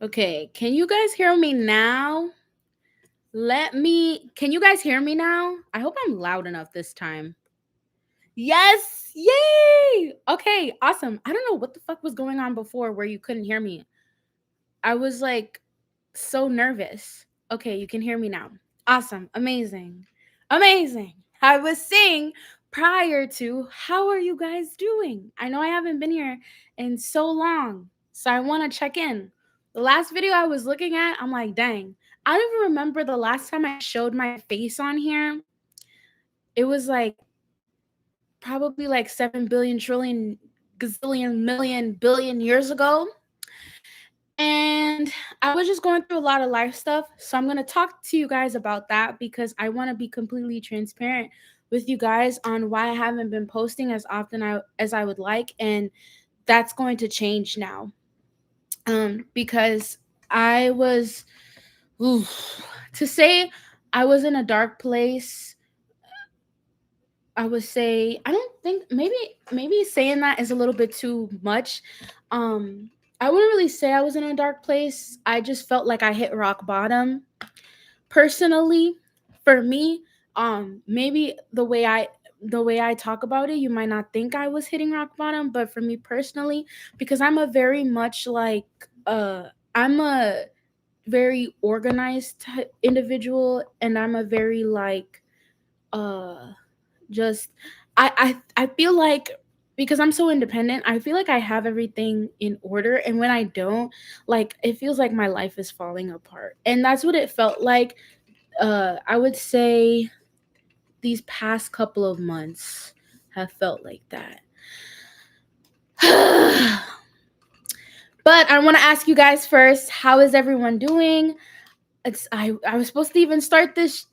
Okay, can you guys hear me now? Can you guys hear me now? I hope I'm loud enough this time. Yes, yay! Okay, awesome. I don't know what the fuck was going on before where you couldn't hear me. I was like so nervous. Okay, you can hear me now. Awesome, amazing, amazing. I was saying prior to, how are you guys doing? I know I haven't been here in so long, so I want to check in. The last video I was looking at, I'm like, dang, I don't even remember the last time I showed my face on here. It was like probably like 7 billion, trillion, gazillion, million, billion years ago. And I was just going through a lot of life stuff. So I'm going to talk to you guys about that because I want to be completely transparent with you guys on why I haven't been posting as often as I would like. And that's going to change now. Because I was, to say I was in a dark place, I would say I don't think maybe saying that is a little bit too much. I wouldn't really say I was in a dark place. I just felt like I hit rock bottom. Personally, for me, maybe the way I talk about it, you might not think I was hitting rock bottom, but for me personally, because I'm a very much like I'm a very organized individual, and I'm a very like uh just I feel like, because I'm so independent, I feel like I have everything in order, and when I don't, like, it feels like my life is falling apart. And that's what it felt like. I would say these past couple of months have felt like that. But I want to ask you guys first, how is everyone doing? I was supposed to even start this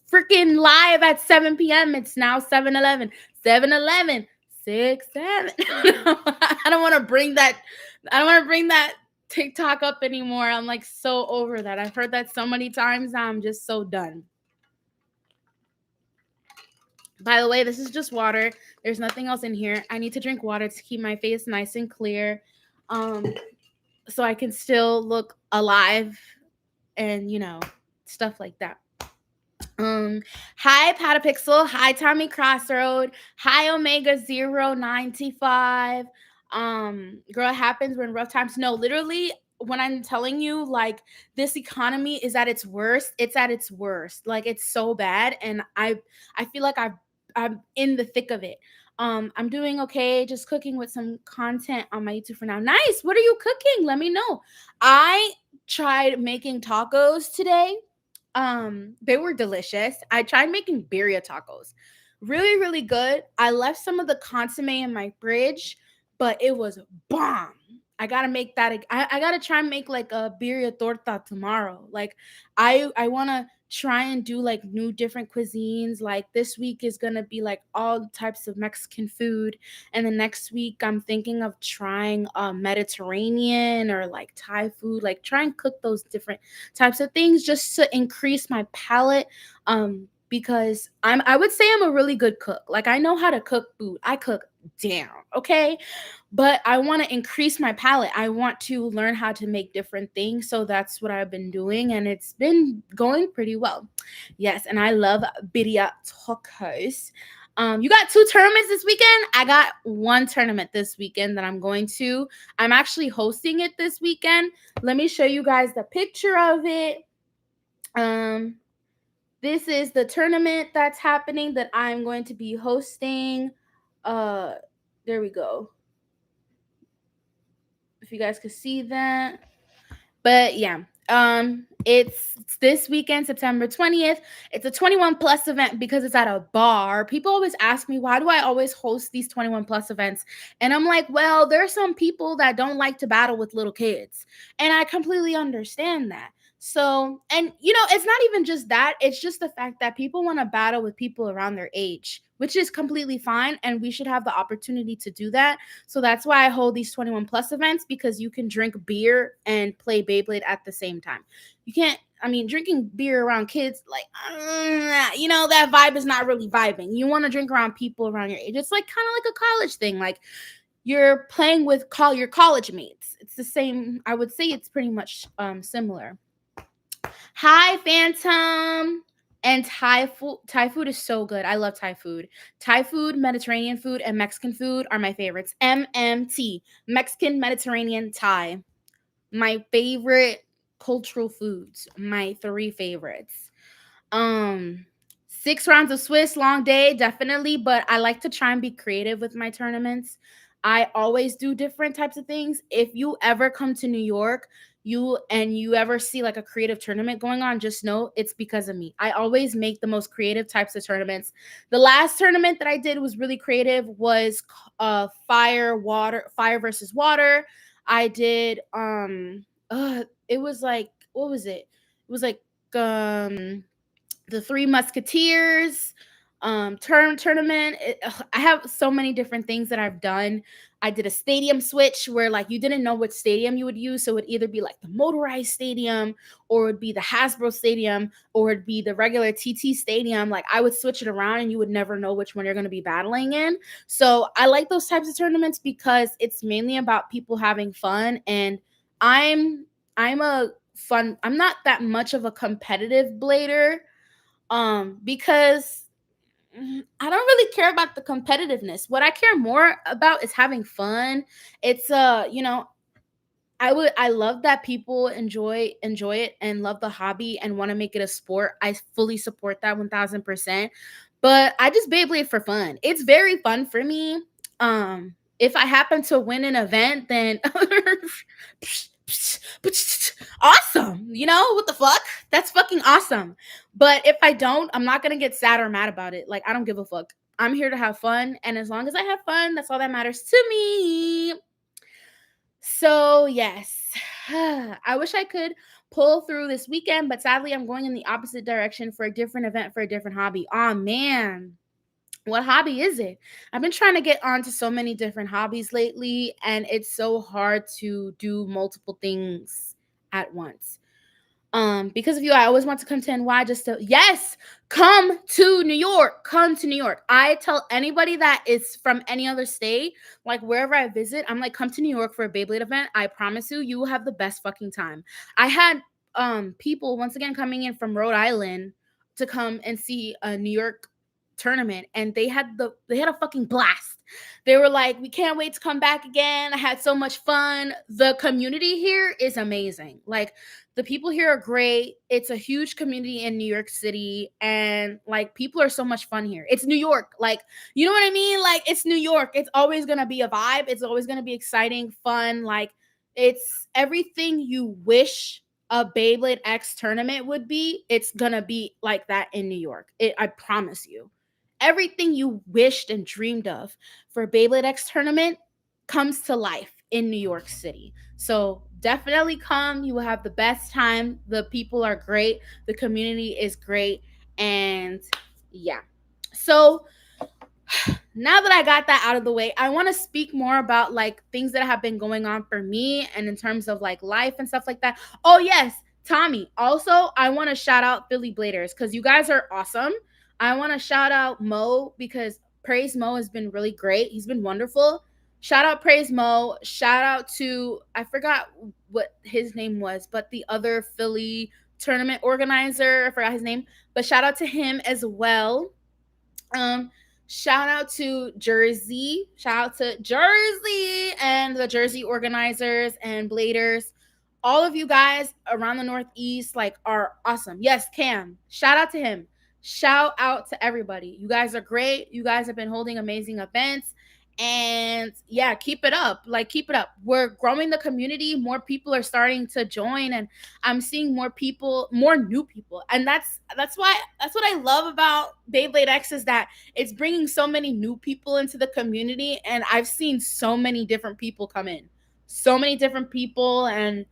freaking live at 7 p.m. It's now 7:11. 7:11. 6 7. I don't want to bring that. I don't want to bring that TikTok up anymore. I'm like so over that. I've heard that so many times now. I'm just so done. By the way, this is just water. There's nothing else in here. I need to drink water to keep my face nice and clear, um, so I can still look alive and stuff like that. Hi Patapixel, hi Tommy Crossroad, hi Omega 095. Girl, it happens when rough times. No, literally, when I'm telling you, like, this economy is at its worst, it's at its worst. Like, it's so bad, and I feel like I'm in the thick of it. I'm doing okay, just cooking with some content on my YouTube for now. Nice. What are you cooking? Let me know. I tried making tacos today. They were delicious. I tried making birria tacos. Really, really good. I left some of the consomme in my fridge, but it was bomb. I gotta make that. I gotta try and make like a birria torta tomorrow. Like, I wanna try and do like new different cuisines. Like, this week is gonna be like all types of Mexican food, and the next week I'm thinking of trying Mediterranean or like Thai food. Like, try and cook those different types of things just to increase my palate. Because I would say I'm a really good cook. Like, I know how to cook food. I cook down, okay? But I want to increase my palate. I want to learn how to make different things. So that's what I've been doing, and it's been going pretty well. Yes, and I love birria tacos. You got 2 tournaments this weekend. I got 1 tournament this weekend that I'm going to. I'm actually hosting it this weekend. Let me show you guys the picture of it. This is the tournament that's happening that I'm going to be hosting. There we go. If you guys could see that. But yeah, it's this weekend, September 20th. It's a 21 plus event because it's at a bar. People always ask me, why do I always host these 21 plus events? And I'm like, well, there are some people that don't like to battle with little kids, and I completely understand that. So, and it's not even just that, it's just the fact that people want to battle with people around their age, which is completely fine, and we should have the opportunity to do that. So that's why I hold these 21 plus events, because you can drink beer and play Beyblade at the same time. You can't, drinking beer around kids, like, that vibe is not really vibing. You want to drink around people around your age. It's like kind of like a college thing. Like, you're playing with your college mates. It's the same. I would say it's pretty much similar. Hi, Phantom. And Thai food. Thai food is so good. I love Thai food. Thai food, Mediterranean food, and Mexican food are my favorites. MMT, Mexican, Mediterranean, Thai. My favorite cultural foods. My three favorites. Um, 6 rounds of Swiss, long day, definitely. But I like to try and be creative with my tournaments. I always do different types of things. If you ever come to New York, you ever see like a creative tournament going on, just know it's because of me. I always make the most creative types of tournaments. The last tournament that I did was really creative, was fire versus water. I did it was like, what was it? It was like the Three Musketeers tournament. I have so many different things that I've done. I did a stadium switch where like you didn't know which stadium you would use, so it would either be like the motorized stadium, or it would be the Hasbro stadium, or it'd be the regular TT stadium. Like I would switch it around and you would never know which one you're going to be battling in. So I like those types of tournaments because it's mainly about people having fun. And I'm not that much of a competitive blader, because I don't really care about the competitiveness. What I care more about is having fun. It's I love that people enjoy it and love the hobby and want to make it a sport. I fully support that 1000%. But I just Beyblade for fun. It's very fun for me. If I happen to win an event, then awesome. You know what the fuck? That's fucking awesome. But if I don't, I'm not gonna get sad or mad about it. Like I don't give a fuck. I'm here to have fun, and as long as I have fun, that's all that matters to me. So, yes, I wish I could pull through this weekend, but sadly, I'm going in the opposite direction for a different event for a different hobby. Oh, man. What hobby is it? I've been trying to get onto so many different hobbies lately, and it's so hard to do multiple things at once. Because of you, I always want to come to NY just to, yes, come to New York. Come to New York. I tell anybody that is from any other state, like wherever I visit, I'm like, come to New York for a Beyblade event. I promise you, you will have the best fucking time. I had people once again coming in from Rhode Island to come and see a New York tournament, and they had a fucking blast. They were like, we can't wait to come back again. I had so much fun. The community here is amazing. Like the people here are great. It's a huge community in New York City, and like people are so much fun here. It's New York. Like, you know what I mean? Like it's New York. It's always going to be a vibe. It's always going to be exciting, fun. Like it's everything you wish a Beyblade X tournament would be. It's going to be like that in New York. I promise you. Everything you wished and dreamed of for a Beyblade X tournament comes to life in New York City. So definitely come. You will have the best time. The people are great. The community is great. And yeah. So now that I got that out of the way, I want to speak more about like things that have been going on for me and in terms of like life and stuff like that. Oh, yes, Tommy. Also, I want to shout out Philly Bladers because you guys are awesome. I want to shout out Mo because Praise Mo has been really great. He's been wonderful. Shout out Praise Mo. Shout out to, I forgot what his name was, but the other Philly tournament organizer, I forgot his name, but shout out to him as well. Shout out to Jersey. Shout out to Jersey and the Jersey organizers and bladers. All of you guys around the Northeast like are awesome. Yes, Cam. Shout out to him. Shout out to everybody. You guys are great. You guys have been holding amazing events. And yeah, keep it up. Like keep it up. We're growing the community. More people are starting to join, and I'm seeing more people, more new people. And that's what I love about Beyblade X is that it's bringing so many new people into the community, and I've seen so many different people come in. So many different people, and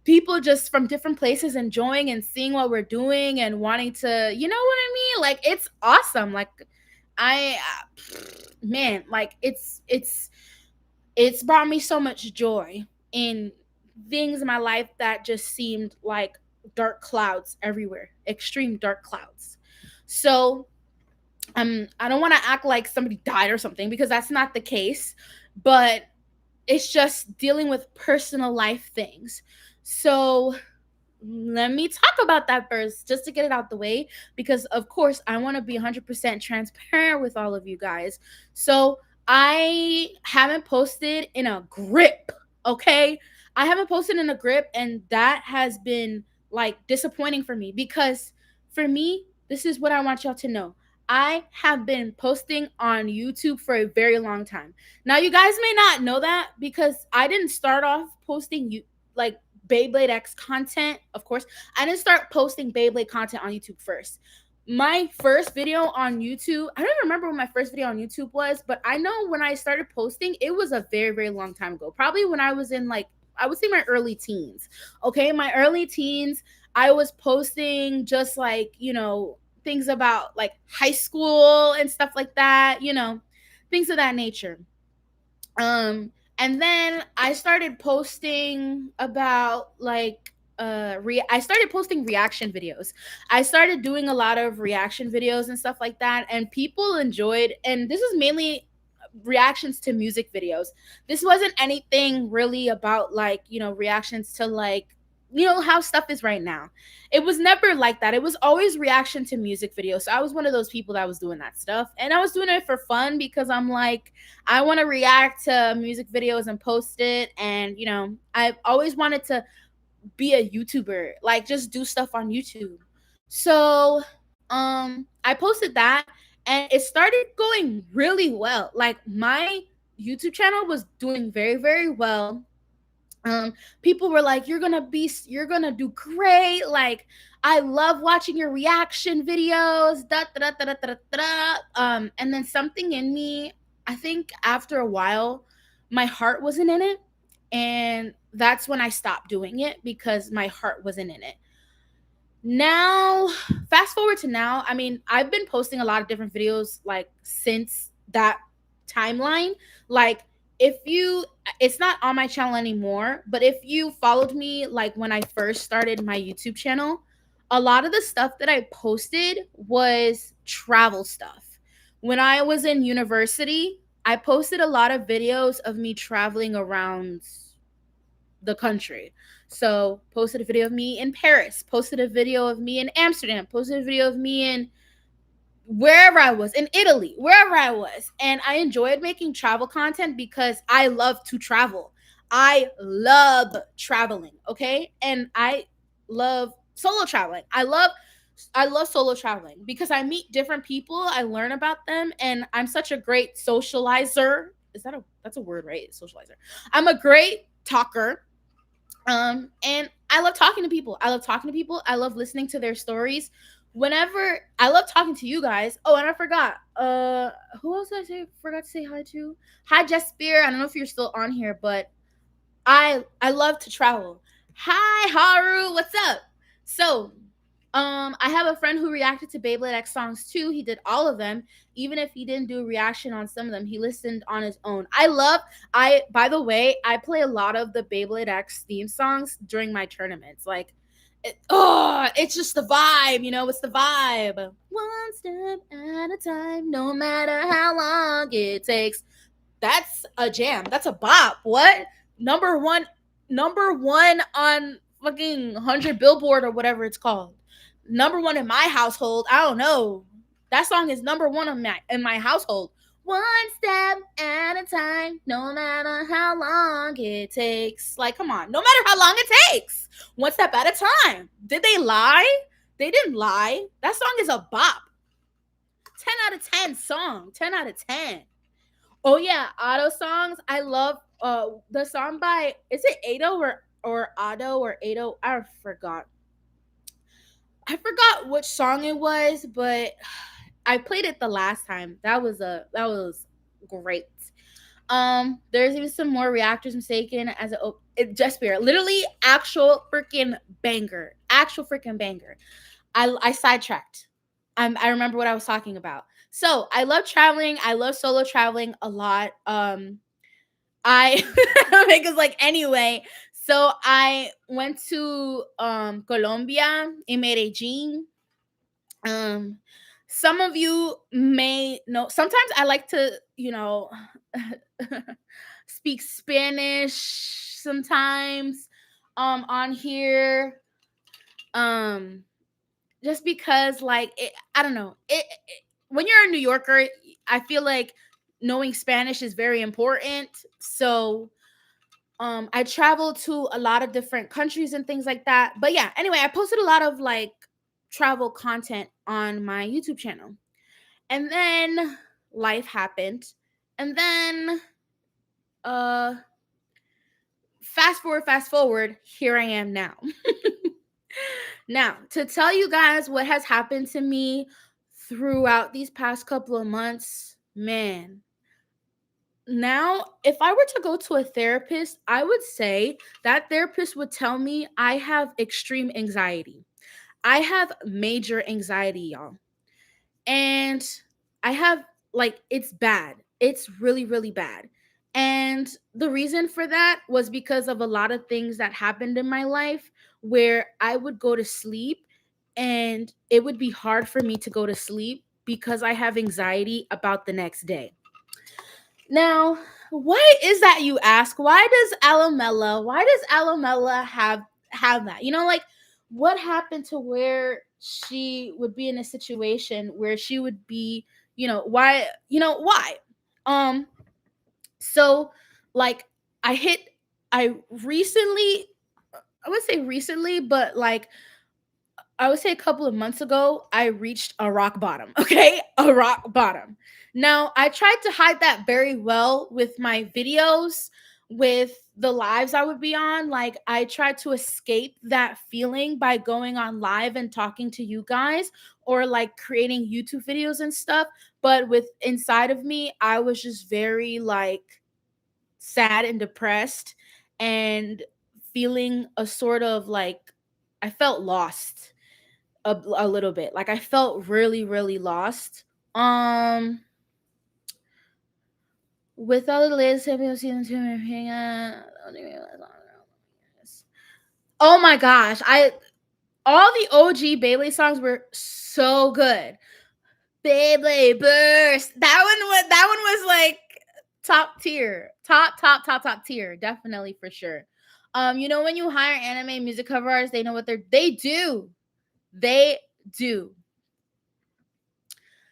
people just from different places enjoying and seeing what we're doing and wanting to, you know what I mean? Like it's awesome. Like I man, like it's brought me so much joy in things in my life that just seemed like dark clouds everywhere, extreme dark clouds. So I don't want to act like somebody died or something because that's not the case. but it's just dealing with personal life things. So let me talk about that first, just to get it out the way, because of course I want to be 100% transparent with all of you guys. So I haven't posted in a grip, okay? I haven't posted in a grip, and that has been like disappointing for me, because for me, this is what I want y'all to know. I have been posting on YouTube for a very long time. Now, you guys may not know that, because I didn't start off posting you like Beyblade X content, of course. I didn't start posting Beyblade content on YouTube first. My first video on YouTube, I don't remember when my first video on YouTube was, but I know when I started posting, it was a very, very long time ago. Probably when I was in like, I would say my early teens. Okay, my early teens, I was posting just like, things about like high school and stuff like that, things of that nature. And then I started posting about like I started posting reaction videos. I started doing a lot of reaction videos and stuff like that, and people enjoyed, and this is mainly reactions to music videos. This wasn't anything really about like, reactions to like, how stuff is right now. It was never like that. It was always reaction to music videos. So I was one of those people that was doing that stuff, and I was doing it for fun, because I'm like, I want to react to music videos and post it. And I've always wanted to be a YouTuber, like just do stuff on YouTube. So I posted that, and it started going really well. Like my YouTube channel was doing very, very well. People were like, you're gonna do great. Like, I love watching your reaction videos. Da, da, da, da, da, da, da. And then something in me, I think after a while, my heart wasn't in it. And that's when I stopped doing it, because my heart wasn't in it. Now, fast forward to now, I mean, I've been posting a lot of different videos like since that timeline. Like, if you, it's not on my channel anymore, but if you followed me like when I first started my YouTube channel, a lot of the stuff that I posted was travel stuff. When I was in university, I posted a lot of videos of me traveling around the country. So, posted a video of me in Paris, posted a video of me in Amsterdam, posted a video of me in wherever I was, in Italy, wherever I was. And I enjoyed making travel content because I love to travel. I love traveling, okay? And I love solo traveling. I love solo traveling because I meet different people, I learn about them, and I'm such a great socializer. That's a word, right? Socializer. I'm a great talker. And I love talking to people. I love talking to people. I love listening to their stories. Whenever I love talking to you guys. Oh, and I forgot. Who else did forgot to say hi to? Hi, Jess Spear. I don't know if you're still on here, but I love to travel. Hi, Haru. What's up? So, I have a friend who reacted to Beyblade X songs too. He did all of them. Even if he didn't do a reaction on some of them, he listened on his own. By the way, I play a lot of the Beyblade X theme songs during my tournaments. Like, it's just the vibe, it's the vibe. One step at a time, no matter how long it takes. That's a jam. That's a bop. What? Number one on fucking 100 Billboard or whatever it's called. Number one in my household. I don't know. That song is number one in my household. One step at a time, no matter how long it takes. Like, come on. No matter how long it takes. One step at a time. Did they lie? They didn't lie. That song is a bop. 10 out of 10 song. 10 out of 10. Oh, yeah. Otto songs. I love the song by, is it Ado or Otto or Ado? I forgot which song it was, but I played it the last time. That was great. There's even some more reactors mistaken as Just Spirit. Literally actual freaking banger. I sidetracked. I remember what I was talking about. So I love traveling. I love solo traveling a lot. Because like anyway, so I went to Colombia in Medellin. Some of you may know, sometimes I like to, speak Spanish sometimes on here. Um just because like I don't know. When you're a New Yorker, I feel like knowing Spanish is very important. So I traveled to a lot of different countries and things like that. But yeah, anyway, I posted a lot of like travel content on my YouTube channel. And then life happened. And then uh fast forward, here I am now. Now, to tell you guys what has happened to me throughout these past couple of months, man. Now, if I were to go to a therapist, I would say that therapist would tell me I have extreme anxiety. I have major anxiety, y'all. And I have, like, it's bad. It's really, really bad. And the reason for that was because of a lot of things that happened in my life where I would go to sleep and it would be hard for me to go to sleep because I have anxiety about the next day. Now, why is that, you ask? Why does Alamella have that? Like, what happened to where she would be in a situation where she would be, why? Um so like I hit I recently I would say recently, but like I would say a couple of months ago, I reached a rock bottom. Okay. A rock bottom. Now, I tried to hide that very well with my videos, with the lives I would be on. Like, I tried to escape that feeling by going on live and talking to you guys or like creating YouTube videos and stuff. But with inside of me, I was just very like sad and depressed and feeling a sort of like, I felt lost a little bit. Like I felt really, really lost. Um, with all the latest episode season 2, oh my gosh, I all the OG Beyblade songs were so good. Beyblade Burst. That one was like top tier. Top tier. Definitely for sure. When you hire anime music cover artists, they know what they do. They do.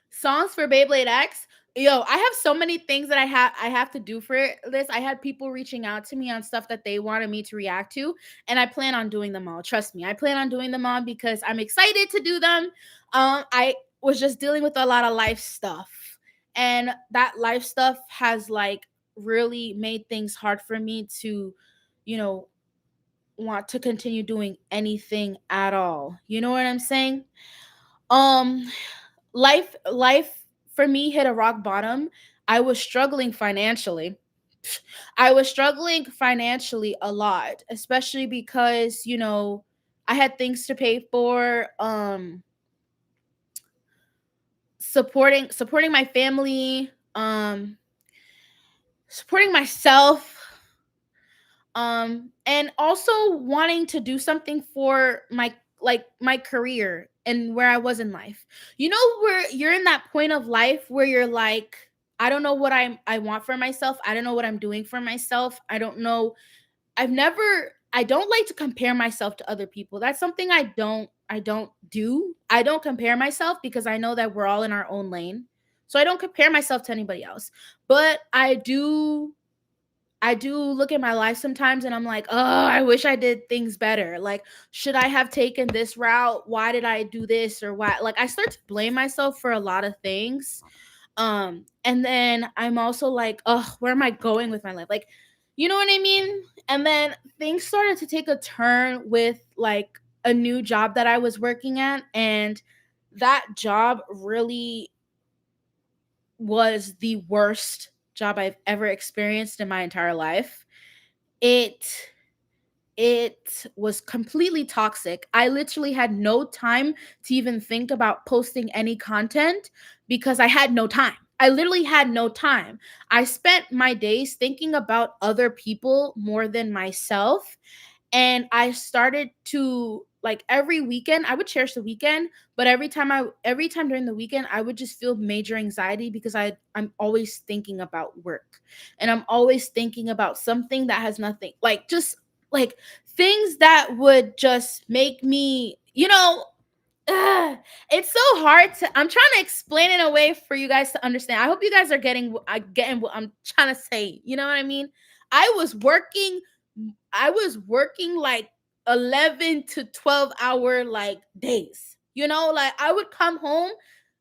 Songs for Beyblade X. Yo, I have so many things that I have to do for this. I had people reaching out to me on stuff that they wanted me to react to, and I plan on doing them all. Trust me, I plan on doing them all because I'm excited to do them. I was just dealing with a lot of life stuff, and that life stuff has like really made things hard for me to, you know, want to continue doing anything at all. You know what I'm saying? Um life for me hit a rock bottom. I was struggling financially. I was struggling financially a lot, especially because, I had things to pay for, supporting my family, supporting myself, and also wanting to do something for my career and where I was in life. Where you're in that point of life where you're like, I don't know what I want for myself. I don't know what I'm doing for myself. I don't know. I don't like to compare myself to other people. That's something I don't do. I don't compare myself because I know that we're all in our own lane. So I don't compare myself to anybody else. But I do look at my life sometimes and I'm like, oh, I wish I did things better. Like, should I have taken this route? Why did I do this or why? Like, I start to blame myself for a lot of things. And then I'm also like, oh, where am I going with my life? Like, you know what I mean? And then things started to take a turn with like a new job that I was working at. And that job really was the worst job I've ever experienced in my entire life. It it was completely toxic. I literally had no time to even think about posting any content because I had no time. I literally had no time. I spent my days thinking about other people more than myself, and I started to like every weekend, I would cherish the weekend, but every time during the weekend, I would just feel major anxiety because I'm always thinking about work. And I'm always thinking about something that has nothing, like just like things that would just make me, ugh, it's so hard to I'm trying to explain it in a way for you guys to understand. I hope you guys are getting what I'm trying to say. You know what I mean? I was working I was working like 11 to 12-hour like days. Like I would come home.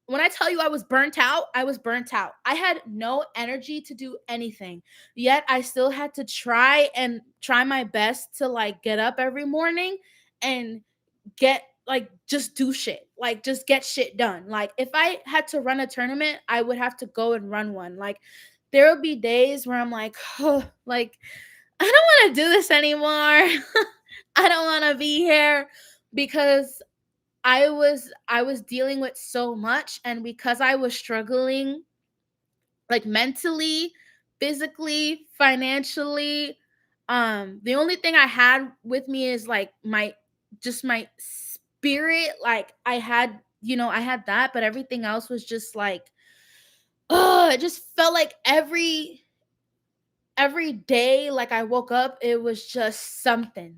When I tell you I was burnt out, I was burnt out. I had no energy to do anything. Yet I still had to try my best to like get up every morning and get like just do shit. Like just get shit done. Like if I had to run a tournament, I would have to go and run one. Like there will be days where I'm like, oh, like I don't want to do this anymore. I don't want to be here because I was dealing with so much, and because I was struggling like mentally, physically, financially, the only thing I had with me is like my spirit. Like I had that, but everything else was just like, oh, it just felt like every day like I woke up, it was just something.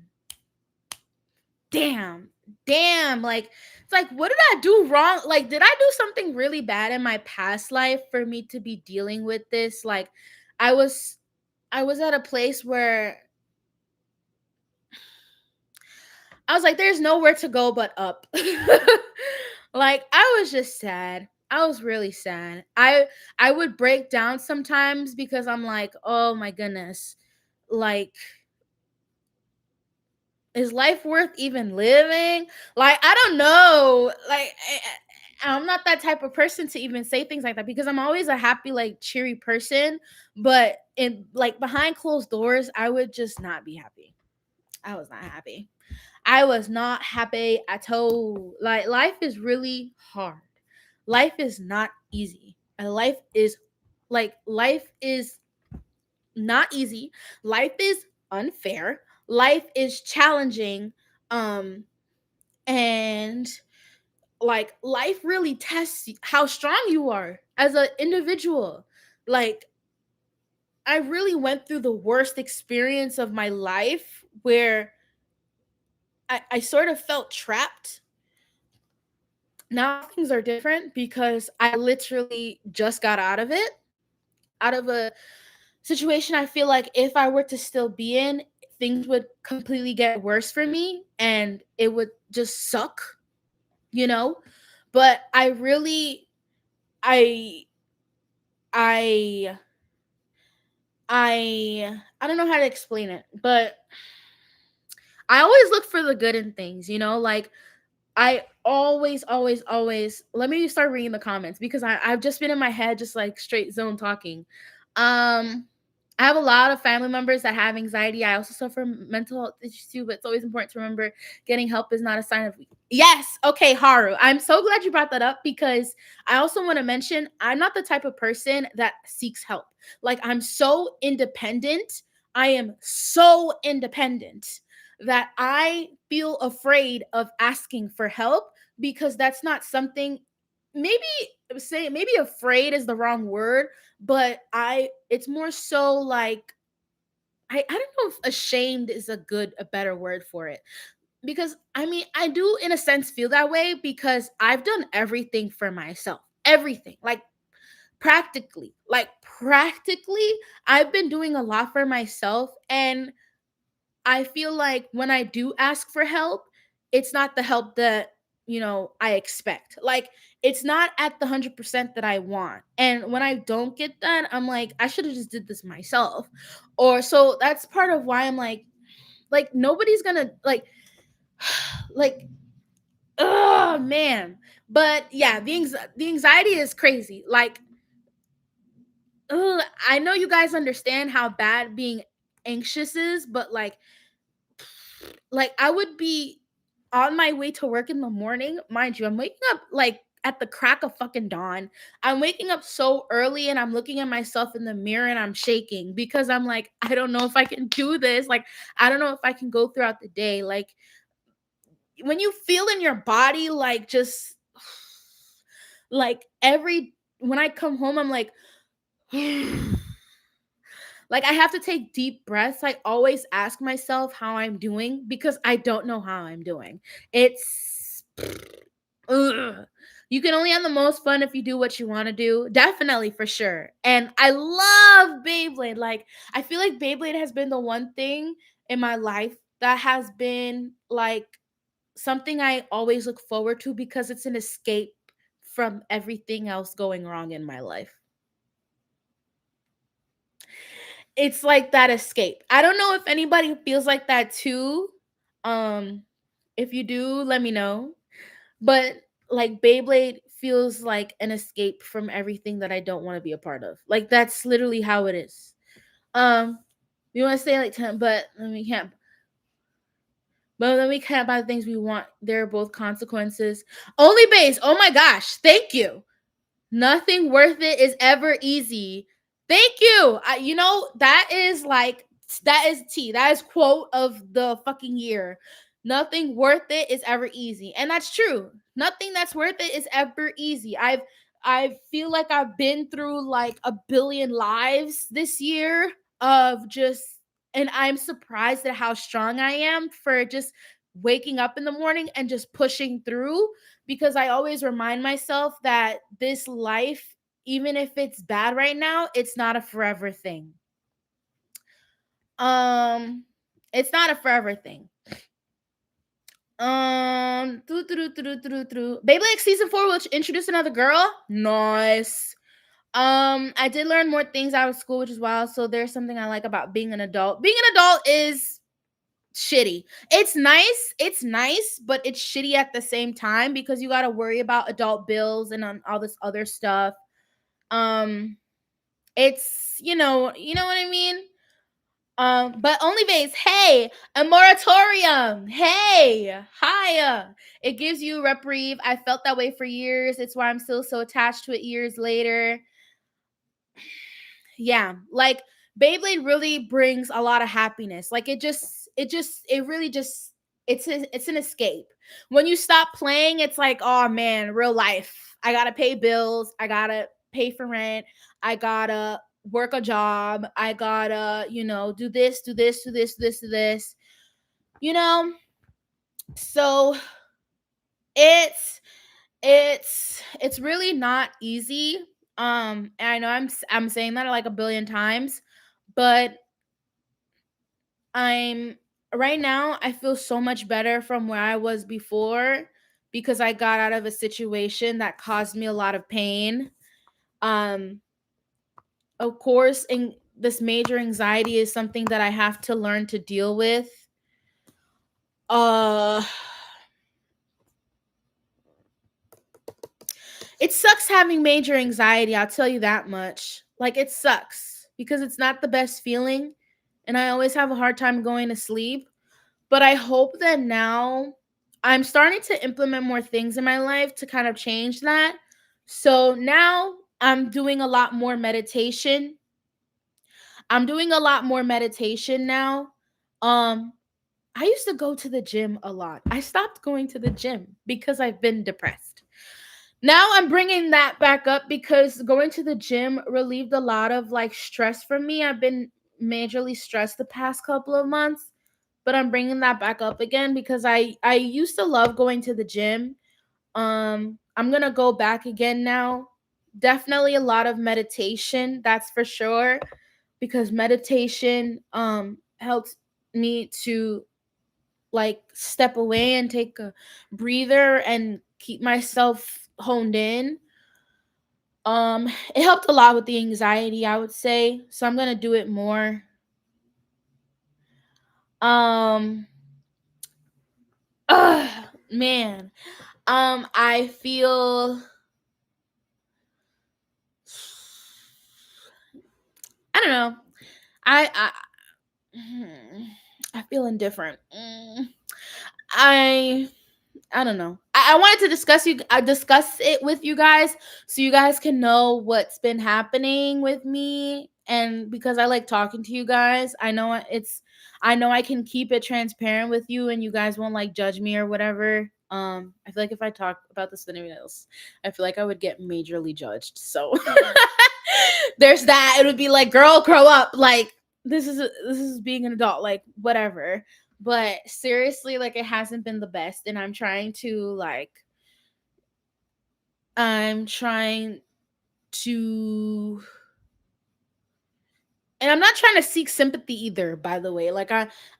Damn. Damn. Like it's like, what did I do wrong? Like, did I do something really bad in my past life for me to be dealing with this? Like I was I was at a place where I was like, there's nowhere to go but up. Like I was just sad. I was really sad. I would break down sometimes because I'm like, oh my goodness. Like, is life worth even living? Like, I don't know. Like, I'm not that type of person to even say things like that because I'm always a happy, like, cheery person. But in like behind closed doors, I would just not be happy. I was not happy. I was not happy at all. Like, life is really hard. Life is not easy. And life is not easy. Life is unfair. Life is challenging. Um, and like life really tests how strong you are as an individual. Like I really went through the worst experience of my life where I sort of felt trapped. Now things are different because I literally just got out of it, out of a situation I feel like if I were to still be in, things would completely get worse for me and it would just suck, you know? But I I I don't know how to explain it, but I always look for the good in things, like I always let me start reading the comments because I've just been in my head just like straight zone talking. Um I have a lot of family members that have anxiety. I also suffer mental health issues too, but it's always important to remember getting help is not a sign of weak. Yes, okay, Haru. I'm so glad you brought that up because I also want to mention I'm not the type of person that seeks help. Like I'm so independent. I am so independent that I feel afraid of asking for help because that's not something maybe maybe afraid is the wrong word, but it's more so like I don't know if ashamed is a better word for it. Because I mean, I do in a sense feel that way because I've done everything for myself. Everything. Like practically, I've been doing a lot for myself and I feel like when I do ask for help, it's not the help that, I expect. Like it's not at the 100% that I want. And when I don't get that, I'm like, I should have just did this myself. Or so that's part of why I'm like nobody's gonna like oh man. But yeah, the anxiety is crazy. Like I know you guys understand how bad being anxious is, but like I would be on my way to work in the morning. Mind you, I'm waking up like at the crack of fucking dawn. I'm waking up so early and I'm looking at myself in the mirror and I'm shaking because I'm like, I don't know if I can do this. Like, I don't know if I can go throughout the day. Like, when you feel in your body like just like every when I come home I'm like like I have to take deep breaths. I always ask myself how I'm doing because I don't know how I'm doing. It's ugh. You can only have the most fun if you do what you want to do. Definitely for sure. And I love Beyblade. Like I feel like Beyblade has been the one thing in my life that has been like something I always look forward to because it's an escape from everything else going wrong in my life. It's like that escape. I don't know if anybody feels like that too. Um, if you do, let me know. But like Beyblade feels like an escape from everything that I don't want to be a part of. Like that's literally how it is. We want to say like 10, but then we can't. But then we can't buy the things we want. They're both consequences. Only base. Oh my gosh. Thank you. Nothing worth it is ever easy. Thank you. That is like that is T. That is quote of the fucking year. Nothing worth it is ever easy. And that's true. Nothing that's worth it is ever easy. I feel like I've been through like a billion lives this year of just and I'm surprised at how strong I am for just waking up in the morning and just pushing through because I always remind myself that this life, even if it's bad right now, it's not a forever thing. Um, it's not a forever thing. Beyblade X season 4 will introduce another girl. Nice. I did learn more things out of school, which is wild. So there's something I like about being an adult. Being an adult is shitty. It's nice, but it's shitty at the same time because you got to worry about adult bills and all this other stuff. It's you know what I mean. But only base, hey, a moratorium, hey, hiya. It gives you reprieve. I felt that way for years. It's why I'm still so attached to it years later. Yeah, like Beyblade really brings a lot of happiness. Like it really just it's an escape. When you stop playing, it's like, oh man, real life. I gotta pay bills. I gotta pay for rent. I gotta work a job. I gotta, do this, do this, do this, do this, do this. You know, so it's it's really not easy. And I know I'm saying that like a billion times, but I'm right now I feel so much better from where I was before because I got out of a situation that caused me a lot of pain. Um of course, and this major anxiety is something that I have to learn to deal with. Uh it sucks having major anxiety, I'll tell you that much. Like it sucks because it's not the best feeling and I always have a hard time going to sleep. But I hope that now I'm starting to implement more things in my life to kind of change that. So now I'm doing a lot more meditation. I'm doing a lot more meditation now. Um I used to go to the gym a lot. I stopped going to the gym because I've been depressed. Now I'm bringing that back up because going to the gym relieved a lot of like stress from me. I've been majorly stressed the past couple of months, but I'm bringing that back up again because I used to love going to the gym. I'm going to go back again now. Definitely a lot of meditation, that's for sure, because meditation helps me to like step away and take a breather and keep myself honed in. It helped a lot with the anxiety, I would say. So I'm gonna do it more. Um, man. I feel. I don't know. I I feel indifferent. I I don't know. I wanted to discuss it with you guys so you guys can know what's been happening with me. And because I like talking to you guys, I know I can keep it transparent with you and you guys won't like judge me or whatever. I feel like if I talk about this with anyone else, I feel like I would get majorly judged. So there's that. It would be like, girl, grow up. Like this is being an adult, like whatever. But seriously, like it hasn't been the best, and I'm trying to and I'm not trying to seek sympathy either, by the way. Like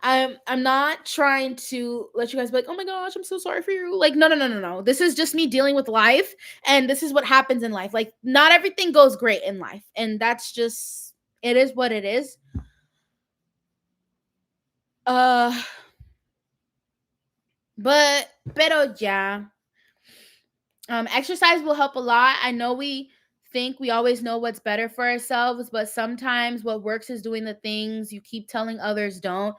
I'm not trying to let you guys be like, oh my gosh, I'm so sorry for you. Like, no. This is just me dealing with life, and this is what happens in life. Like, not everything goes great in life, and that's just it is what it is. Uh pero yeah. Exercise will help a lot. I know we think we always know what's better for ourselves, but sometimes what works is doing the things you keep telling others don't.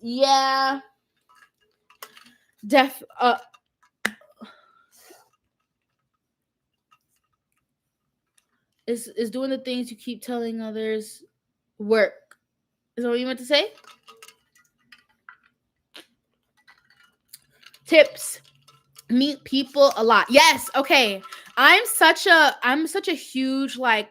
Yeah, def is doing the things you keep telling others work. Is that what you meant to say? Tips. Meet people a lot. Yes, okay. I'm such a huge like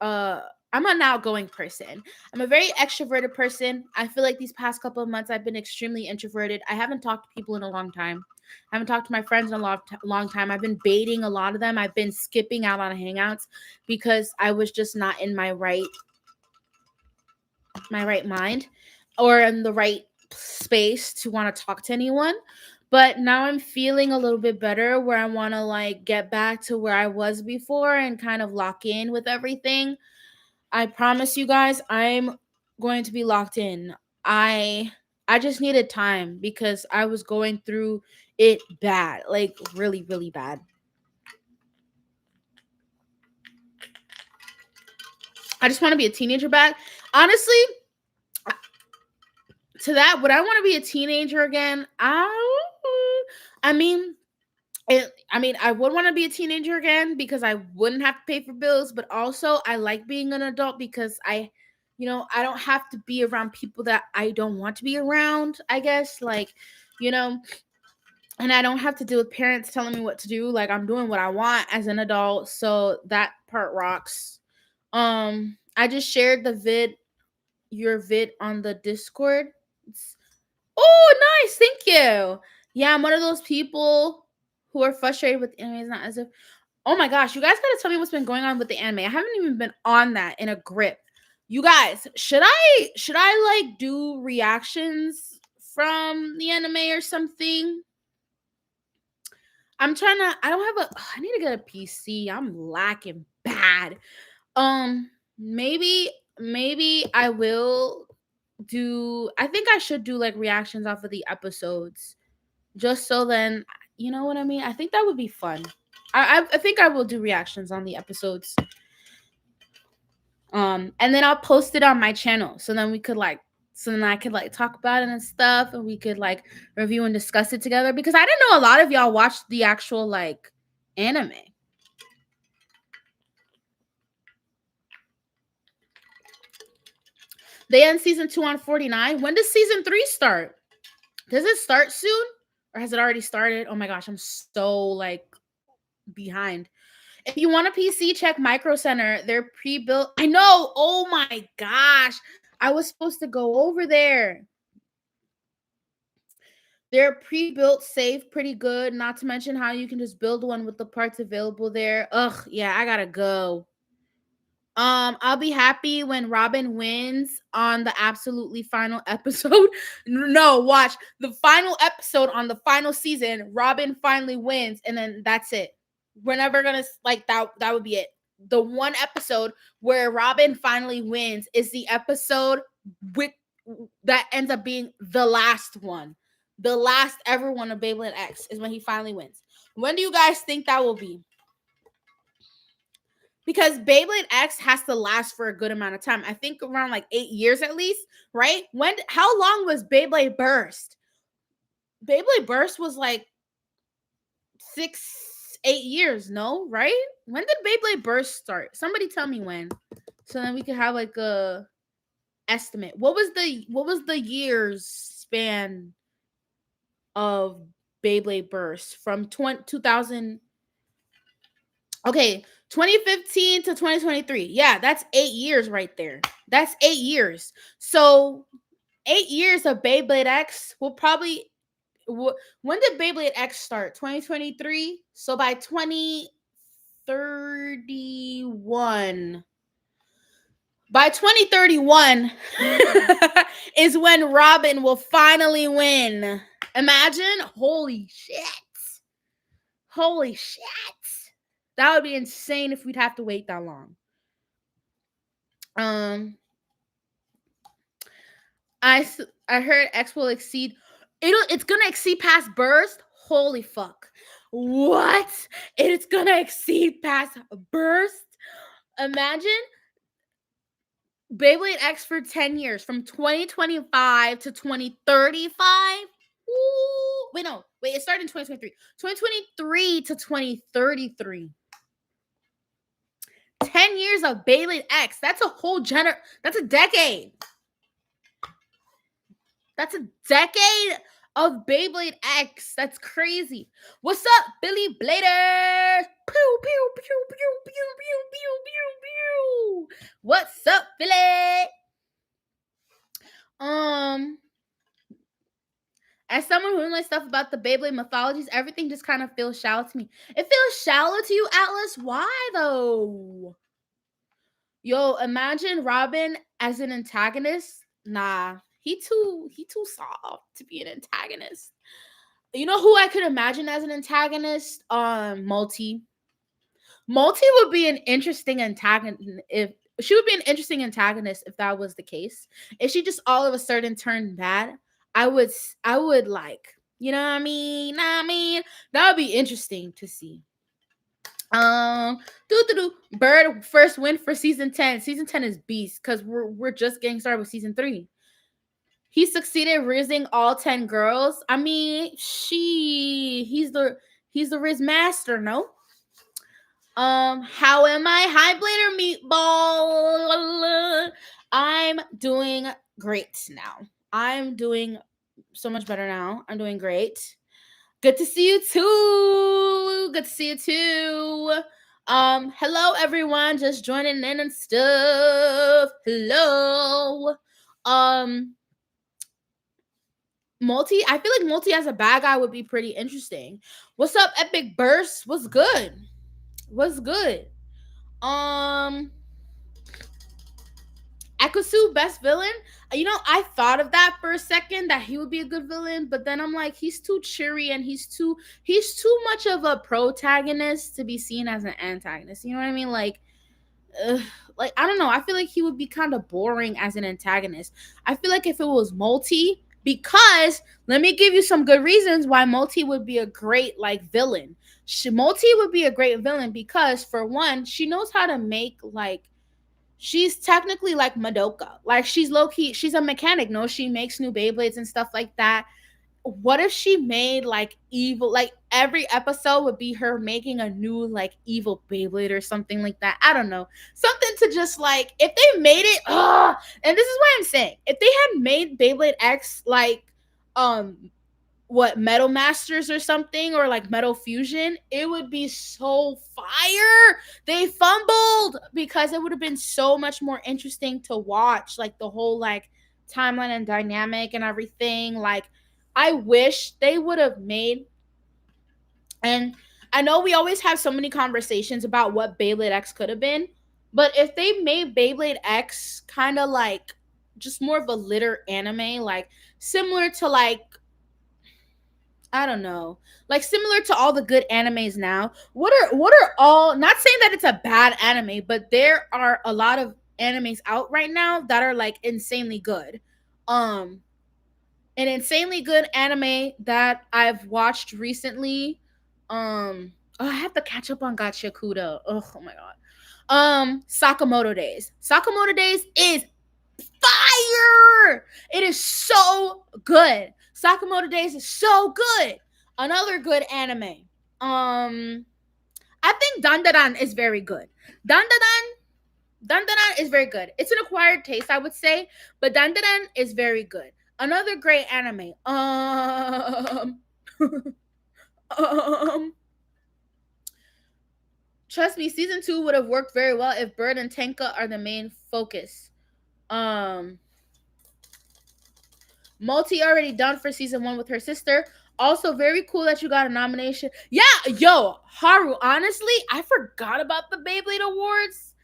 uh I'm an outgoing person. I'm a very extroverted person. I feel like these past couple of months I've been extremely introverted. I haven't talked to people in a long time. I haven't talked to my friends in a long time. I've been baiting a lot of them. I've been skipping out on hangouts because I was just not in my right mind or in the right space to want to talk to anyone. But now I'm feeling a little bit better where I want to like get back to where I was before and kind of lock in with everything. I promise you guys I'm going to be locked in. I just needed time because I was going through it bad, like really really bad. I just want to be a teenager back. Honestly, to that, would I want to be a teenager again? I mean, I would want to be a teenager again because I wouldn't have to pay for bills, but also I like being an adult because I don't have to be around people that I don't want to be around, I guess, like, you know, and I don't have to deal with parents telling me what to do. Like, I'm doing what I want as an adult, so that part rocks. I just shared your vid on the Discord. Oh, nice. Thank you. Yeah, I'm one of those people who are frustrated with anime. Not as if, oh my gosh, you guys gotta tell me what's been going on with the anime. I haven't even been on that in a grip. You guys, should I like do reactions from the anime or something? I don't have I need to get a PC. I'm lacking bad. Maybe I will I think I should do like reactions off of the episodes just so then you know what I mean. I think that would be fun. I think I will do reactions on the episodes. And then I'll post it on my channel so then I could like talk about it and stuff, and we could like review and discuss it together because I didn't know a lot of y'all watched the actual like anime. They end season 2 on 49. When does season 3 start? Does it start soon? Or has it already started? Oh my gosh, I'm so like behind. If you want a PC, check Micro Center. They're pre-built. I know. Oh my gosh. I was supposed to go over there. They're pre-built, safe, pretty good. Not to mention how you can just build one with the parts available there. Ugh, yeah, I gotta go. I'll be happy when Robin wins on the absolutely final episode. No, watch the final episode on the final season. Robin finally wins, and then that's it. We're never gonna like that. That would be it. The one episode where Robin finally wins is the episode with that ends up being the last one. The last ever one of Beyblade X is when he finally wins. When do you guys think that will be? Because Beyblade X has to last for a good amount of time. I think around like 8 years at least, right? How long was Beyblade Burst? Beyblade Burst was like 6, 8 years, no, right? When did Beyblade Burst start? Somebody tell me when. So then we could have like a estimate. What was the years span of Beyblade Burst from 2000? Okay, 2015 to 2023. Yeah, that's 8 years right there. That's 8 years. So 8 years of Beyblade X will probably. When did Beyblade X start? 2023. So by 2031. By 2031 is when Robin will finally win. Imagine. Holy shit. Holy shit. That would be insane if we'd have to wait that long. I heard X will exceed. It's gonna exceed past Burst. Holy fuck! What? It's gonna exceed past Burst. Imagine Beyblade X for 10 years, from 2025 to 2035. Ooh, wait, no, wait. It started in 2023. 2023 to 2033. 10 years of Beyblade X. That's a whole That's a decade. That's a decade of Beyblade X. That's crazy. What's up, Billy Bladers? Pew, pew, pew, pew, pew, pew, pew, pew, pew. What's up, Billy? As someone who knows stuff about the Beyblade mythologies, everything just kind of feels shallow to me. It feels shallow to you, Atlas? Why, though? Yo, imagine Robin as an antagonist. Nah, he too soft to be an antagonist. You know who I could imagine as an antagonist? Multi. Multi would be an interesting antagonist if that was the case. If she just all of a sudden turned bad, I would like, you know what I mean? That would be interesting to see. Bird first win for season 10. Season 10 is beast because we're just getting started with season 3. He succeeded rizzing all 10 girls. I mean, he's the Riz master, no? How am I? Hi, Blader Meatball. I'm doing great now. I'm doing so much better now. I'm doing great. Good to see you too. Good to see you too. Hello everyone, just joining in and stuff. Hello. Multi, I feel like Multi as a bad guy would be pretty interesting. What's up, Epic Burst? What's good? What's good? Ekusu, best villain. You know, I thought of that for a second, that he would be a good villain, but then I'm like, he's too cheery and he's too much of a protagonist to be seen as an antagonist. You know what I mean? Like I don't know. I feel like he would be kind of boring as an antagonist. I feel like if it was Multi, because let me give you some good reasons why Multi would be a great like villain. Multi would be a great villain because, for one, she knows how to make like. She's technically like Madoka. Like, she's low-key, she's a mechanic. No, she makes new Beyblades and stuff like that. What if she made like evil, like every episode would be her making a new like evil Beyblade or something like that? I don't know. Something to just like, if they made it, and this is what I'm saying. If they had made Beyblade X like Metal Masters or something, or like Metal Fusion, it would be so fire. They fumbled because it would have been so much more interesting to watch, like the whole like timeline and dynamic and everything. Like, I wish they would have made, and I know we always have so many conversations about what Beyblade X could have been, but if they made Beyblade X kind of like just more of a litter anime, like similar to like, I don't know, like similar to all the good animes now. What are all, not saying that it's a bad anime, but there are a lot of animes out right now that are like insanely good. An insanely good anime that I've watched recently. I have to catch up on Gachakuda. Oh my god. Sakamoto Days. Sakamoto Days is fire. It is so good. Sakamoto Days is so good. Another good anime. I think Dandadan is very good. Dandadan Dandadan is very good. It's an acquired taste, I would say, but Dandadan is very good. Another great anime. Um, trust me, season 2 would have worked very well if Bird and Tenka are the main focus. Um, Multi already done for season 1 with her sister. Also, very cool that you got a nomination. Yeah, yo, Haru, honestly, I forgot about the Beyblade Awards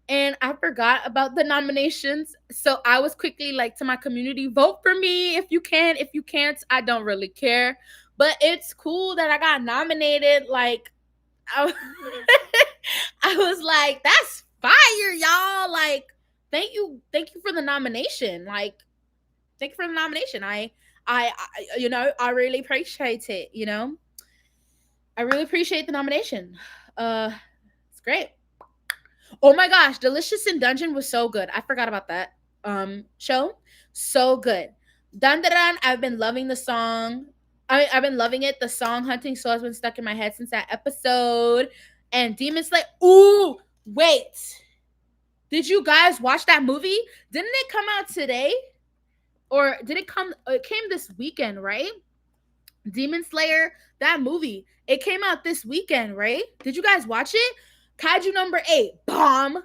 and I forgot about the nominations. So I was quickly like to my community, vote for me if you can. If you can't, I don't really care. But it's cool that I got nominated. Like, I, I was like, that's fire, y'all. Like, thank you for the nomination. Like, thank you for the nomination. I I really appreciate it. I really appreciate the nomination. It's great. Oh my gosh, Delicious in Dungeon was so good. I forgot about that show. So good. Dandaran, I've been loving the song. I've been loving it. The song Hunting Soul has been stuck in my head since that episode. And Demon Slayer. Ooh, wait. Did you guys watch that movie? Didn't it come out today? Or did it come? It came this weekend, right? Demon Slayer, that movie. It came out this weekend, right? Did you guys watch it? Kaiju number 8, bomb.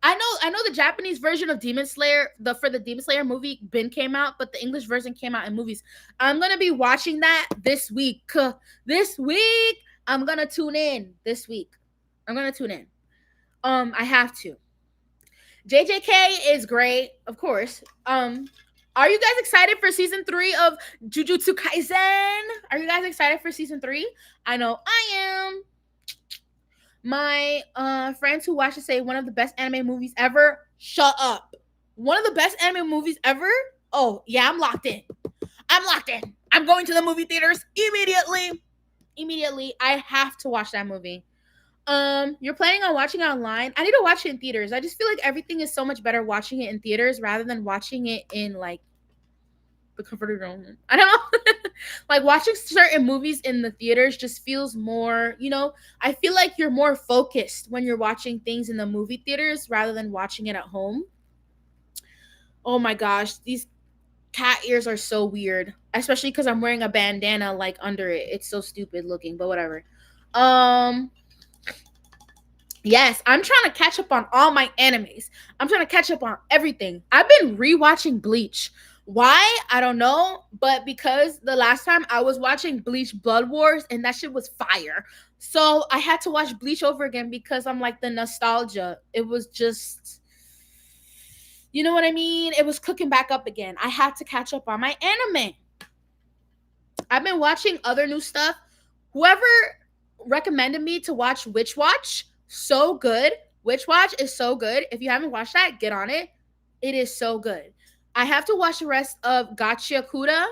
I know the Japanese version of Demon Slayer, for the Demon Slayer movie been came out, but the English version came out in movies. I'm gonna be watching that this week. This week, I'm gonna tune in. This week, I'm gonna tune in. I have to. JJK is great, of course. Are you guys excited for season 3 of Jujutsu Kaisen? Are you guys excited for season 3? I know I am. My friends who watch it say one of the best anime movies ever. Shut up. One of the best anime movies ever? Oh, yeah, I'm locked in. I'm locked in. I'm going to the movie theaters immediately. Immediately. I have to watch that movie. You're planning on watching it online? I need to watch it in theaters. I just feel like everything is so much better watching it in theaters rather than watching it in like the comfort of your own. I don't know. Like watching certain movies in the theaters just feels more, I feel like you're more focused when you're watching things in the movie theaters rather than watching it at home. Oh my gosh, these cat ears are so weird, especially because I'm wearing a bandana like under it. It's so stupid looking, but whatever. Yes, I'm trying to catch up on all my animes. I'm trying to catch up on everything. I've been rewatching Bleach. Why? I don't know, but because the last time I was watching Bleach Blood Wars and that shit was fire. So I had to watch Bleach over again because I'm like the nostalgia. It was just, you know what I mean? It was cooking back up again. I had to catch up on my anime. I've been watching other new stuff. Whoever recommended me to watch Witch Watch, so good. Witch Watch is so good. If you haven't watched that, get on it. It is so good. I have to watch the rest of Gachia Kuda.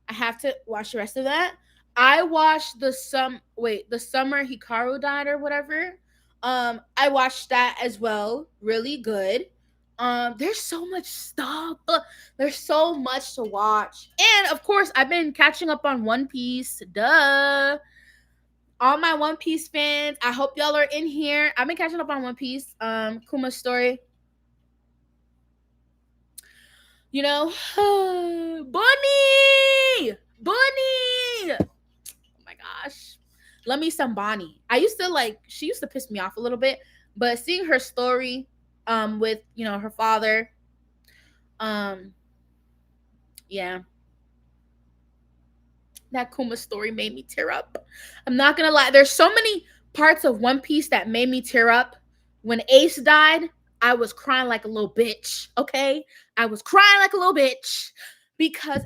I have to watch the rest of that. I watched the summer Hikaru died or whatever. I watched that as well. Really good. There's so much stuff. There's so much to watch. And of course, I've been catching up on One Piece. Duh. All my One Piece fans, I hope y'all are in here. I've been catching up on One Piece. Kuma's story. Bunny! Oh my gosh. Love me some Bonnie. She used to piss me off a little bit, but seeing her story with, her father, yeah. That Kuma story made me tear up. I'm not gonna lie. There's so many parts of One Piece that made me tear up. When Ace died, I was crying like a little bitch. Okay, I was crying like a little bitch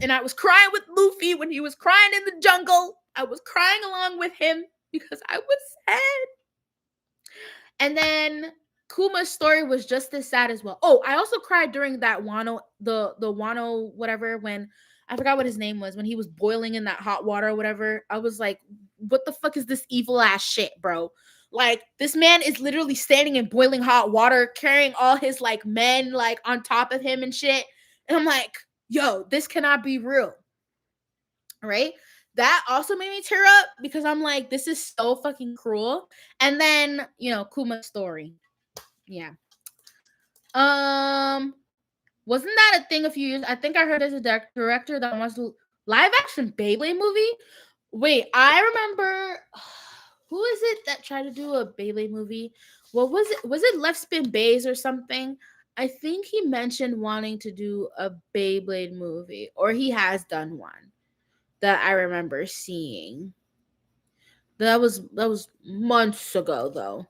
and I was crying with Luffy when he was crying in the jungle. I was crying along with him because I was sad. And then Kuma's story was just as sad as well. Oh, I also cried during that Wano, the Wano whatever, when I forgot what his name was, when he was boiling in that hot water or whatever. I was like, what the fuck is this evil ass shit, bro? Like, this man is literally standing in boiling hot water, carrying all his like men like on top of him and shit. And I'm like, yo, this cannot be real. Right? That also made me tear up because I'm like, this is so fucking cruel. And then, Kuma's story. Yeah. Wasn't that a thing a few years? I think I heard there's a director that wants to live action Beyblade movie. Wait, I remember who is it that tried to do a Beyblade movie? What was it? Was it Left Spin Bays or something? I think he mentioned wanting to do a Beyblade movie, or he has done one that I remember seeing. That was months ago though.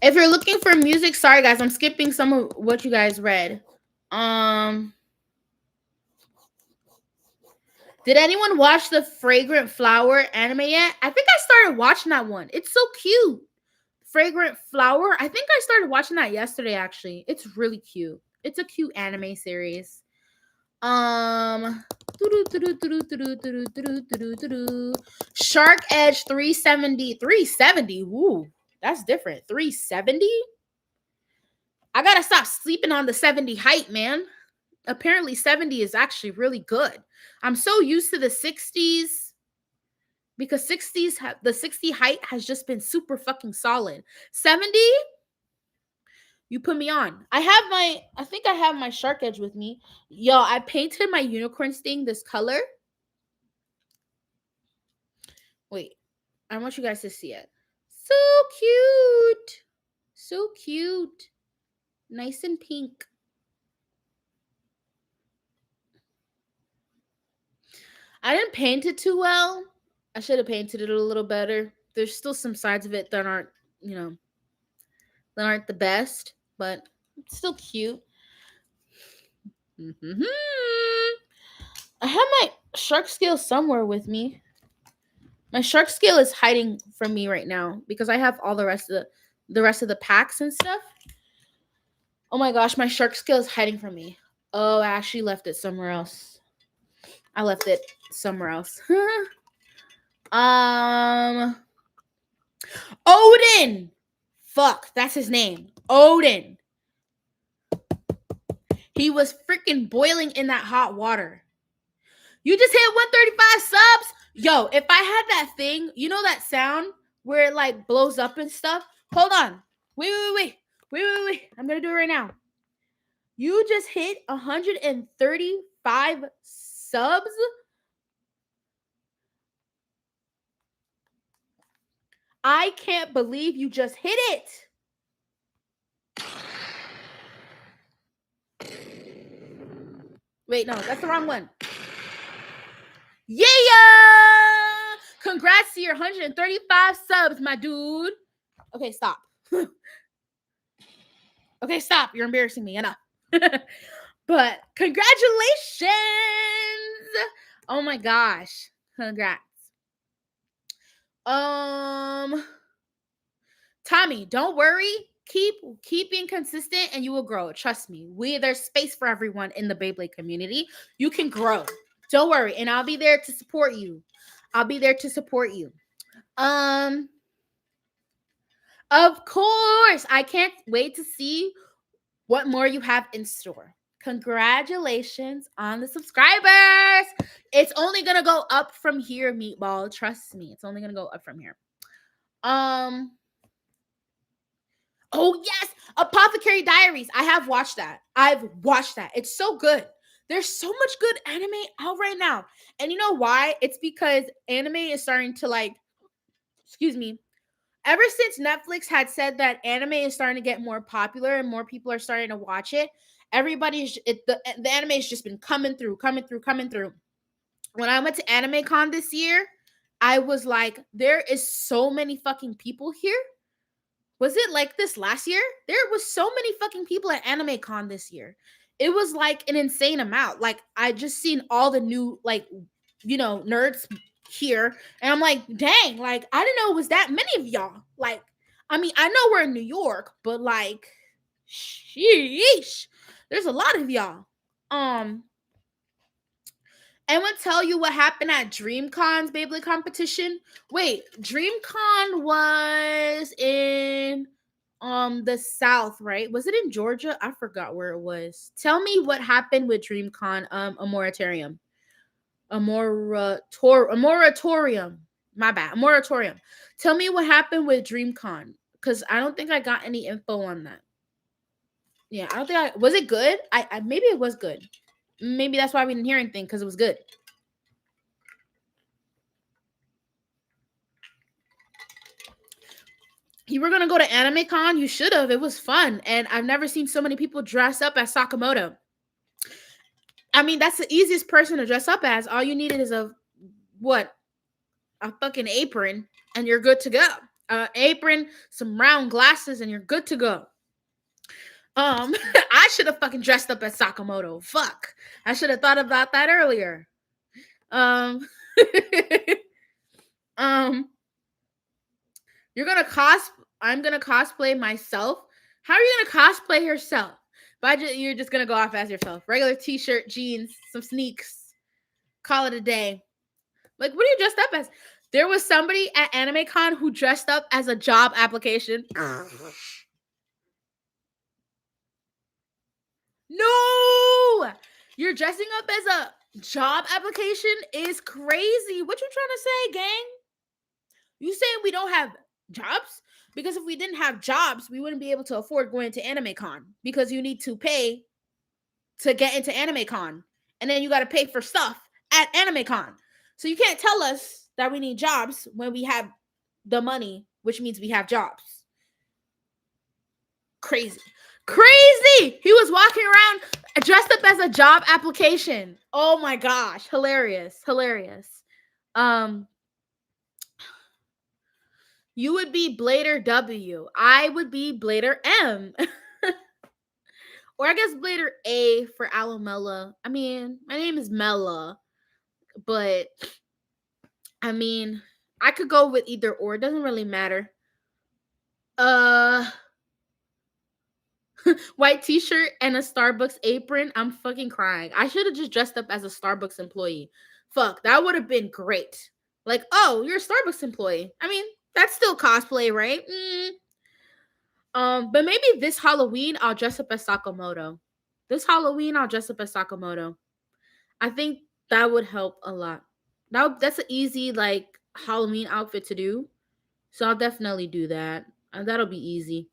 If you're looking for music, sorry guys, I'm skipping some of what you guys read. Did anyone watch the Fragrant Flower anime yet? I think I started watching that one. It's so cute. Fragrant Flower. I think I started watching that yesterday actually. It's really cute. It's a cute anime series. Shark Edge 370. 370. Woo. That's different. 370? I gotta stop sleeping on the 70 height, man. Apparently 70 is actually really good. I'm so used to the 60s because the 60 height has just been super fucking solid. 70, you put me on. I think I have my Shark Edge with me. Yo, I painted my unicorn sting this color. Wait, I want you guys to see it. So cute. So cute. Nice and pink. I didn't paint it too well. I should have painted it a little better. There's still some sides of it that aren't, that aren't the best, but it's still cute. Mm-hmm. I have my shark scale somewhere with me. My shark scale is hiding from me right now because I have all the rest of the packs and stuff. Oh my gosh, my shark scale is hiding from me. Oh, I actually left it somewhere else. Odin. Fuck, that's his name. Odin. He was freaking boiling in that hot water. You just hit 135 subs? Yo, if I had that thing, you know that sound where it like blows up and stuff? Hold on. Wait. I'm going to do it right now. You just hit 135 subs? I can't believe you just hit it. Wait, no, that's the wrong one. Yeah! Congrats to your 135 subs, my dude. Okay, stop. Okay, stop. You're embarrassing me. Enough. But congratulations. Oh my gosh. Congrats. Tommy, don't worry. Keep being consistent and you will grow. Trust me. There's space for everyone in the Beyblade community. You can grow. Don't worry. And I'll be there to support you. Of course. I can't wait to see what more you have in store. Congratulations on the subscribers. It's only going to go up from here, Meatball. Trust me. It's only going to go up from here. Oh, yes. Apothecary Diaries. I have watched that. It's so good. There's so much good anime out right now. And you know why? It's because anime is starting to ever since Netflix had said that anime is starting to get more popular and more people are starting to watch it, the anime has just been coming through. When I went to Anime Con this year, I was like, there is so many fucking people here. Was it like this last year? There was so many fucking people at Anime Con this year. It was like an insane amount. Like I just seen all the new nerds here, and I'm like, dang, like I didn't know it was that many of y'all. Like, I mean, I know we're in New York, but like, sheesh, there's a lot of y'all. I want to tell you what happened at DreamCon's Beyblade competition. Wait, DreamCon was in the South, right? Was it in Georgia? I forgot where it was. Tell me what happened with DreamCon, a moratorium. A moratorium. My bad. A moratorium. Tell me what happened with DreamCon. because I don't think I got any info on that. Yeah, I don't think I was it good. I maybe it was good. Maybe that's why we didn't hear anything because it was good. You were gonna go to Anime Con. You should have. It was fun, and I've never seen so many people dress up as Sakamoto. I mean, that's the easiest person to dress up as. All you needed is a fucking apron, and you're good to go. Apron, some round glasses, and you're good to go. I should have fucking dressed up as Sakamoto. Fuck, I should have thought about that earlier. Um, you're gonna I'm gonna cosplay myself. How are you gonna cosplay yourself? You're just gonna go off as yourself. Regular t-shirt, jeans, some sneaks. Call it a day. Like, what are you dressed up as? There was somebody at AnimeCon who dressed up as a job application. No! You're dressing up as a job application is crazy. What you trying to say, gang? You saying we don't have jobs? Because if we didn't have jobs, we wouldn't be able to afford going to AnimeCon because you need to pay to get into AnimeCon. And then you got to pay for stuff at AnimeCon. So you can't tell us that we need jobs when we have the money, which means we have jobs. Crazy. He was walking around dressed up as a job application. Oh my gosh. Hilarious. You would be Blader W. I would be Blader M. Or I guess Blader A for Alomella. I mean, my name is Mella. But, I mean, I could go with either or. It doesn't really matter. White t-shirt and a Starbucks apron. I'm fucking crying. I should have just dressed up as a Starbucks employee. Fuck, that would have been great. Like, oh, you're a Starbucks employee. I mean, that's still cosplay, right? But maybe this Halloween I'll dress up as Sakamoto. I think that would help a lot. That's an easy like Halloween outfit to do. So I'll definitely do that. That'll be easy.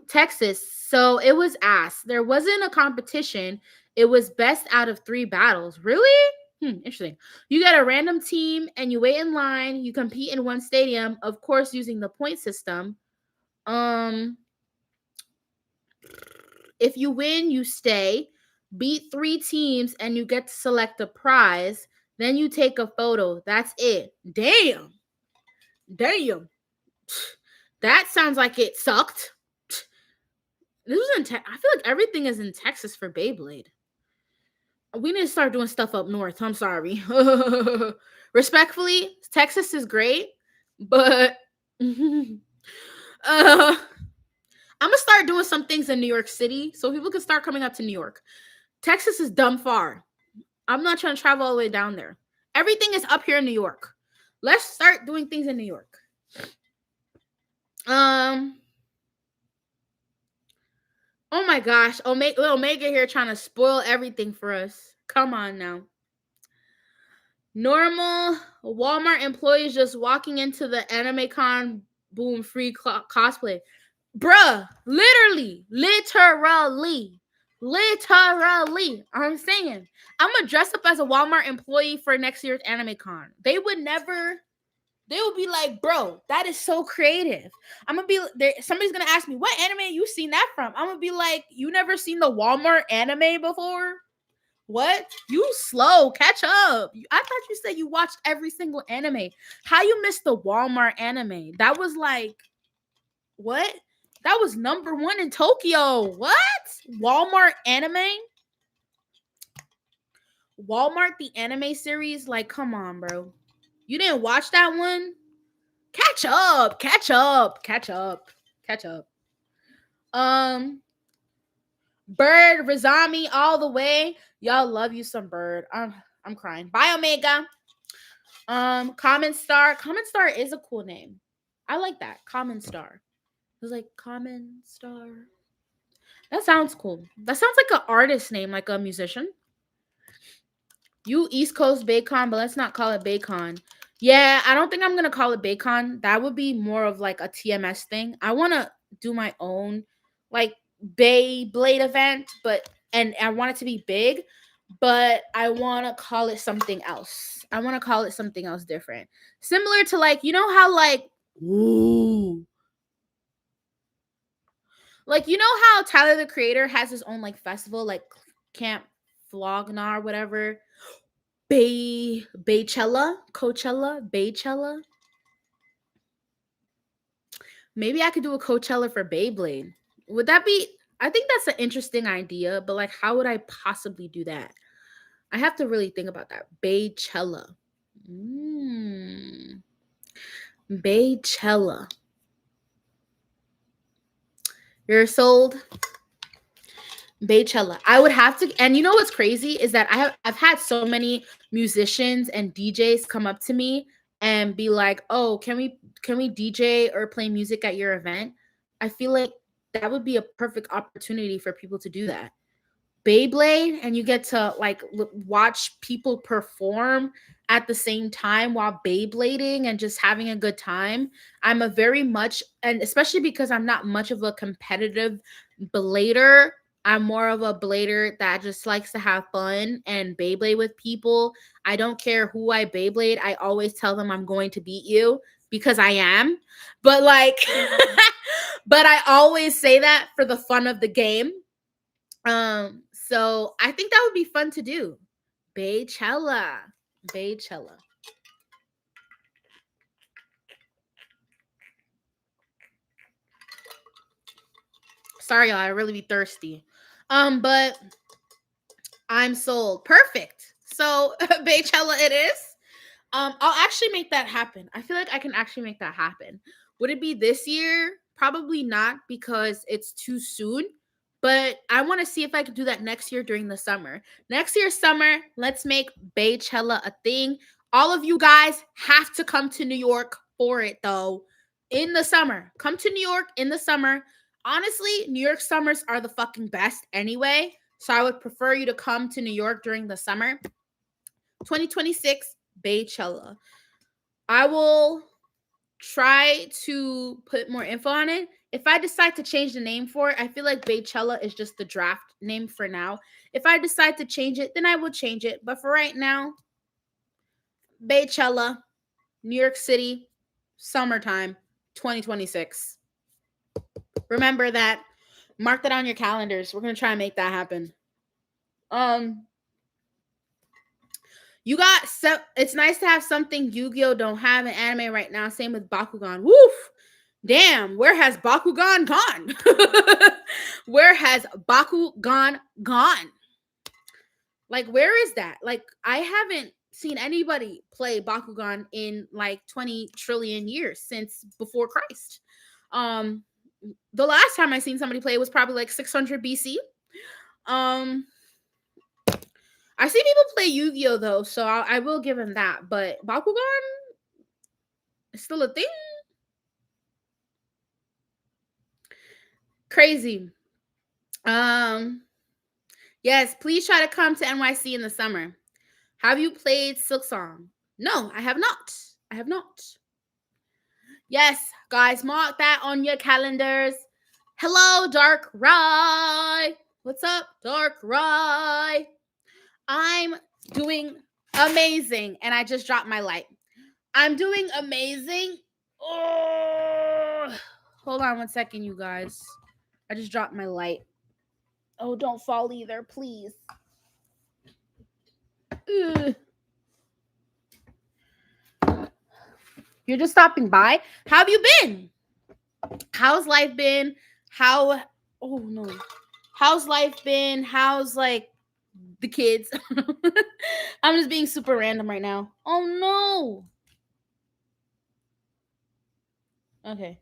Texas. So it was asked. There wasn't a competition. It was best out of 3 battles. Really? Interesting. You get a random team and you wait in line. You compete in one stadium, of course, using the point system. If you win, you stay. Beat 3 teams and you get to select a prize. Then you take a photo. That's it. Damn. That sounds like it sucked. This was I feel like everything is in Texas for Beyblade. We need to start doing stuff up north. I'm sorry. Respectfully, Texas is great, but I'm gonna start doing some things in New York City so people can start coming up to New York. Texas is dumb far. I'm not trying to travel all the way down there. Everything is up here in New York. Let's start doing things in New York. Oh my gosh, Omega here trying to spoil everything for us. Come on now. Normal Walmart employees just walking into the AnimeCon, boom, free cosplay. Bruh, literally. I'm saying, I'm gonna dress up as a Walmart employee for next year's AnimeCon. They would be like, bro, that is so creative. I'm gonna be there. Somebody's gonna ask me, what anime you seen that from? I'm gonna be like, you never seen the Walmart anime before? What? You slow. Catch up. I thought you said you watched every single anime. How you missed the Walmart anime? That was like, what? That was number 1 in Tokyo. What? Walmart anime? Walmart the anime series? Like, come on, bro. You didn't watch that one? Catch up. Bird, Rizami, all the way. Y'all love you some Bird. I'm crying. Bye, Omega. Common Star. Common Star is a cool name. I like that. Common Star. It was like Common Star. That sounds cool. That sounds like an artist name, like a musician. You East Coast Beycon, but let's not call it Beycon. Yeah, I don't think I'm gonna call it Beycon. That would be more of like a TMS thing. I wanna do my own like Beyblade event, but and I want it to be big, but I wanna call it something else. I wanna call it something else different. Similar to like, you know how ooh. Like you know how Tyler the Creator has his own like festival, like Camp Flogna or whatever. Baychella, Coachella, Baychella. Maybe I could do a Coachella for Beyblade. Would that be? I think that's an interesting idea, but like, how would I possibly do that? I have to really think about that. Baychella. Mm. Baychella. You're sold. Baychella. I would have to, and you know what's crazy is that I've had so many musicians and DJs come up to me and be like, "Oh, can we DJ or play music at your event?" I feel like that would be a perfect opportunity for people to do that. Beyblade, and you get to like watch people perform at the same time while Beyblading and just having a good time. I'm a very much, and especially because I'm not much of a competitive blader, I'm more of a blader that just likes to have fun and Beyblade with people. I don't care who I Beyblade. I always tell them I'm going to beat you because I am. But like but I always say that for the fun of the game. So I think that would be fun to do. Baychella. Baychella. Sorry, y'all, I really be thirsty. But I'm sold. Perfect. So Baychella it is. I'll actually make that happen. I feel like I can actually make that happen. Would it be this year? Probably not because it's too soon. But I want to see if I could do that next year during the summer. Next year's summer, let's make Baychella a thing. All of you guys have to come to New York for it though. In the summer. Come to New York in the summer. Honestly, New York summers are the fucking best anyway. So I would prefer you to come to New York during the summer. 2026 Baychella. I will try to put more info on it. If I decide to change the name for it, I feel like Baychella is just the draft name for now. If I decide to change it, then I will change it. But for right now, Baychella, New York City, summertime, 2026. Remember that. Mark that on your calendars. We're gonna try and make that happen. Um, You got it's nice to have something Yu-Gi-Oh don't have in anime right now. Same with Bakugan. Woof. Damn, where has Bakugan gone? Where has Bakugan gone? Like, where is that? Like, I haven't seen anybody play Bakugan in like 20 trillion years since before Christ. Um, the last time I seen somebody play was probably like 600 BC. Um, I see people play Yu-Gi-Oh though, so I will give him that. But Bakugan is still a thing. Crazy. Yes, please try to come to NYC in the summer. Have you played Silk Song? No, I have not. I have not. Yes, guys, mark that on your calendars. Hello, Dark Rye. What's up, Dark Rye? I'm doing amazing, and I just dropped my light. I'm doing amazing. Oh, hold on one second, you guys. I just dropped my light. Oh, don't fall either, please. Ugh. You're just stopping by. How have you been? How's life been? How? Oh no. How's life been? How's like the kids? I'm just being super random right now. Oh no. Okay.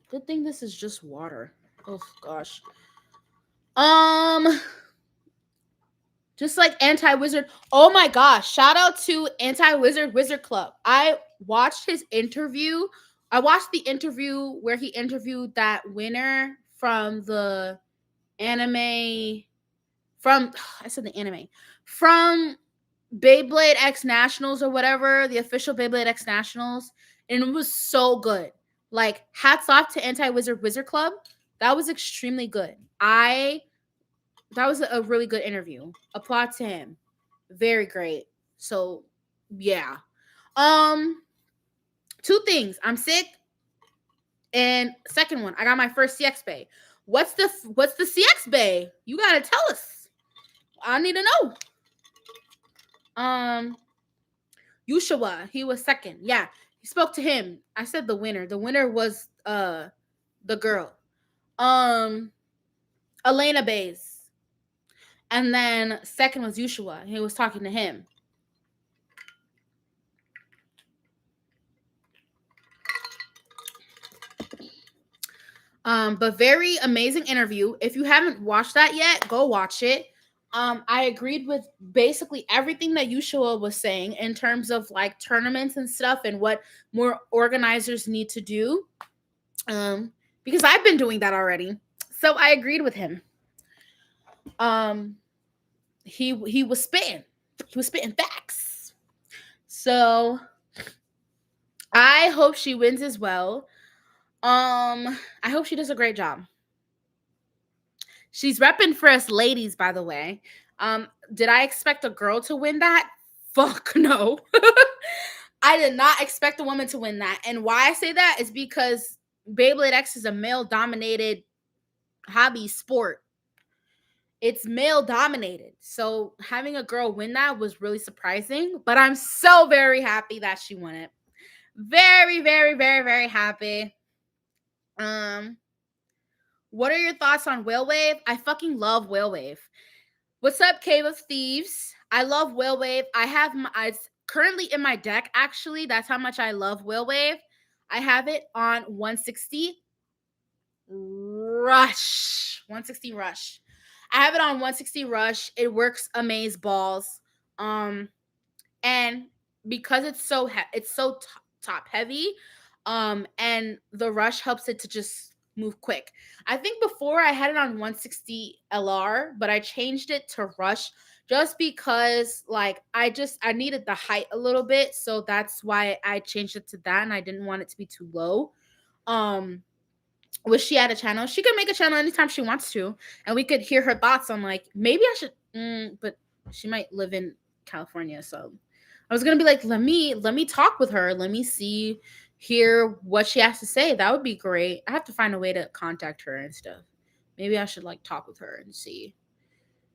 Good thing this is just water. Oh gosh. Just like Anti-Wizard. Oh my gosh. Shout out to Anti-Wizard Wizard Club. I watched his interview. I watched the interview where he interviewed that winner from the anime from I said the anime. From Beyblade X Nationals or whatever, the official Beyblade X Nationals, and it was so good. Like, hats off to Anti Wizard Club. That was extremely good. That was a really good interview. Applaud to him. Very great. So, yeah. Um, Two things. I'm sick, and second one, I got my first CX bay. What's the CX bay? You gotta tell us. I need to know. Yushua, he was second. Yeah, he spoke to him. I said the winner. The winner was the girl, um, Elena Bays, and then second was Yushua. He was talking to him. But very amazing interview. If you haven't watched that yet, go watch it. I agreed with basically everything that Yushua was saying in terms of like tournaments and stuff and what more organizers need to do. Because I've been doing that already. So I agreed with him. He was spitting. He was spitting facts. So I hope she wins as well. I hope she does a great job. She's repping for us ladies, by the way. Did I expect a girl to win that? Fuck no. I did not expect a woman to win that. And why I say that is because Beyblade X is a male-dominated hobby sport. It's male-dominated. So having a girl win that was really surprising. But I'm so very happy that she won it. Very, very, very, very happy. What are your thoughts on Whale Wave? I fucking love Whale Wave. What's up, Cave of Thieves? I love Whale Wave. It's currently in my deck, actually. That's how much I love Whale Wave. I have it on 160 Rush. 160 Rush. I have it on 160 Rush. It works amaze balls. And because it's so top heavy, and the Rush helps it to just move quick. I think before I had it on 160 LR, but I changed it to Rush just because like I needed the height a little bit, so that's why I changed it to that, and I didn't want it to be too low. Wish she had a channel. She could make a channel anytime she wants to, and we could hear her thoughts on like maybe I should but she might live in California, so I was gonna be like, let me talk with her, let me hear what she has to say. That would be great. I have to find a way to contact her and stuff. Maybe I should like talk with her and see,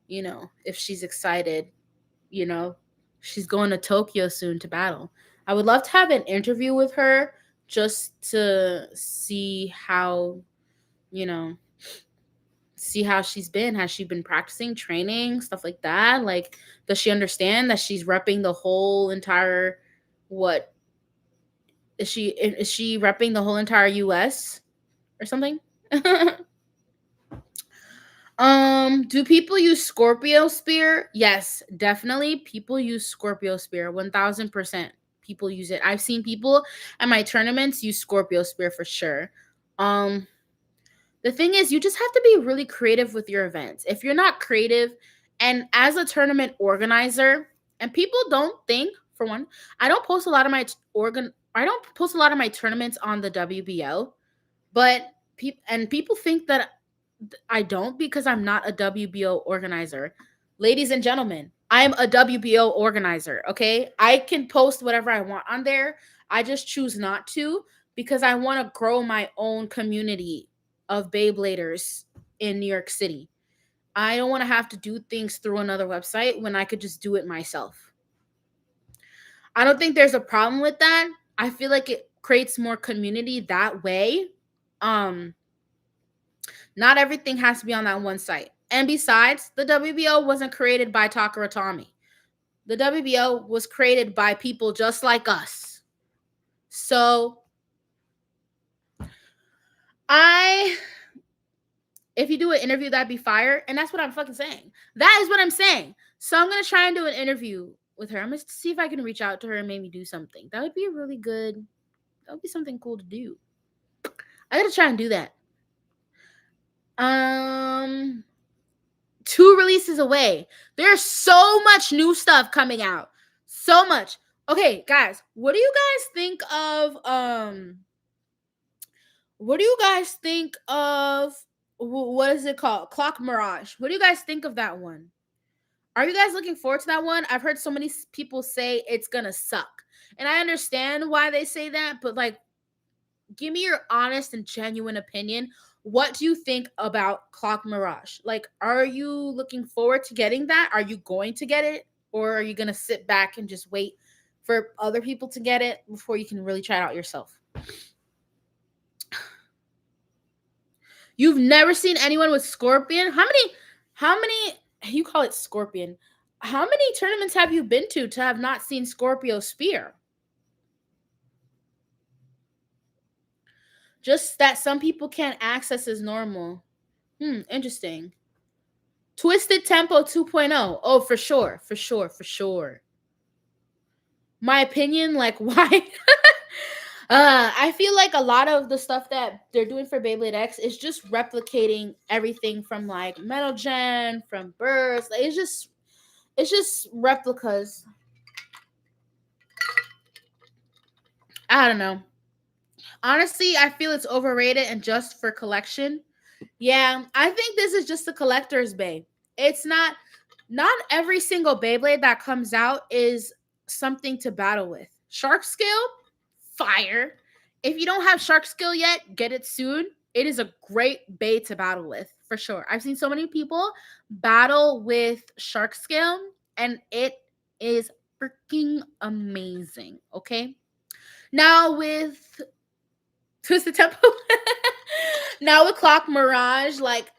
if she's excited. She's going to Tokyo soon to battle. I would love to have an interview with her just to see how, she's been. Has she been practicing, training, stuff like that? Like, does she understand that she's repping the whole entire is she repping the whole entire US or something? Do people use Scorpio Spear? Yes, definitely. People use Scorpio Spear. 1000%. People use it. I've seen people at my tournaments use Scorpio Spear for sure. The thing is, you just have to be really creative with your events. If you're not creative, and as a tournament organizer, and people don't think, for one, I don't post a lot of my tournaments on the WBO, but people think that I don't because I'm not a WBO organizer. Ladies and gentlemen, I am a WBO organizer, okay? I can post whatever I want on there. I just choose not to because I want to grow my own community of Beybladers in New York City. I don't want to have to do things through another website when I could just do it myself. I don't think there's a problem with that. I feel like it creates more community that way. Not everything has to be on that one site. And besides, the WBO wasn't created by Takara Tommy. The WBO was created by people just like us. So, if you do an interview, that'd be fire. And that's what I'm fucking saying. That is what I'm saying. So I'm going to try and do an interview with her. I'm going to see if I can reach out to her and maybe do something. That would be that would be something cool to do. I got to try and do that. 2 releases away. There's so much new stuff coming out. So much. Okay, guys, what do you guys think of what is it called? Clock Mirage. What do you guys think of that one? Are you guys looking forward to that one? I've heard so many people say it's gonna suck. And I understand why they say that, but like, give me your honest and genuine opinion. What do you think about Clock Mirage? Like, are you looking forward to getting that? Are you going to get it? Or are you gonna sit back and just wait for other people to get it before you can really try it out yourself? You've never seen anyone with Scorpion? How many you call it Scorpion? How many tournaments have you been to have not seen Scorpio Spear? Just that some people can't access is normal. Interesting. Twisted Tempo 2.0. Oh, for sure. For sure. For sure. My opinion, like, why? I feel like a lot of the stuff that they're doing for Beyblade X is just replicating everything from like Metal Gen, from Burst. Like, it's just replicas. I don't know. Honestly, I feel it's overrated and just for collection. Yeah, I think this is just a collector's bay. It's not every single Beyblade that comes out is something to battle with. Shark Scale, fire. If you don't have Shark Scale yet, get it soon. It is a great bay to battle with, for sure. I've seen so many people battle with Shark Scale, and it is freaking amazing. Okay. Now with Twisted Tempo, now with Clock Mirage, like,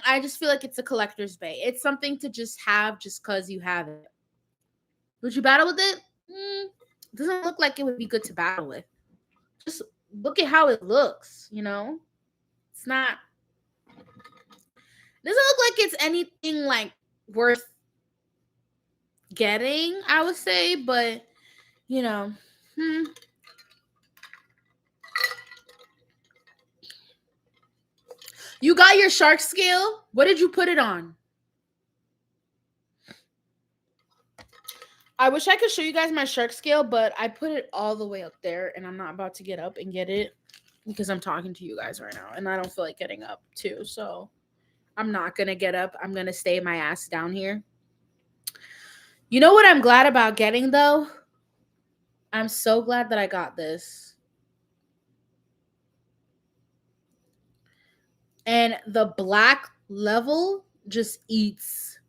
I just feel like it's a collector's bay. It's something to just have just because you have it. Would you battle with it? Doesn't look like it would be good to battle with. Just look at how it looks, you know? It's not. Doesn't look like it's anything like worth getting, I would say, but you know. You got your Shark Scale? What did you put it on? I wish I could show you guys my Shark Scale, but I put it all the way up there, and I'm not about to get up and get it because I'm talking to you guys right now, and I don't feel like getting up too, so I'm not going to get up. I'm going to stay my ass down here. You know what I'm glad about getting, though? I'm so glad that I got this. And the black level just eats.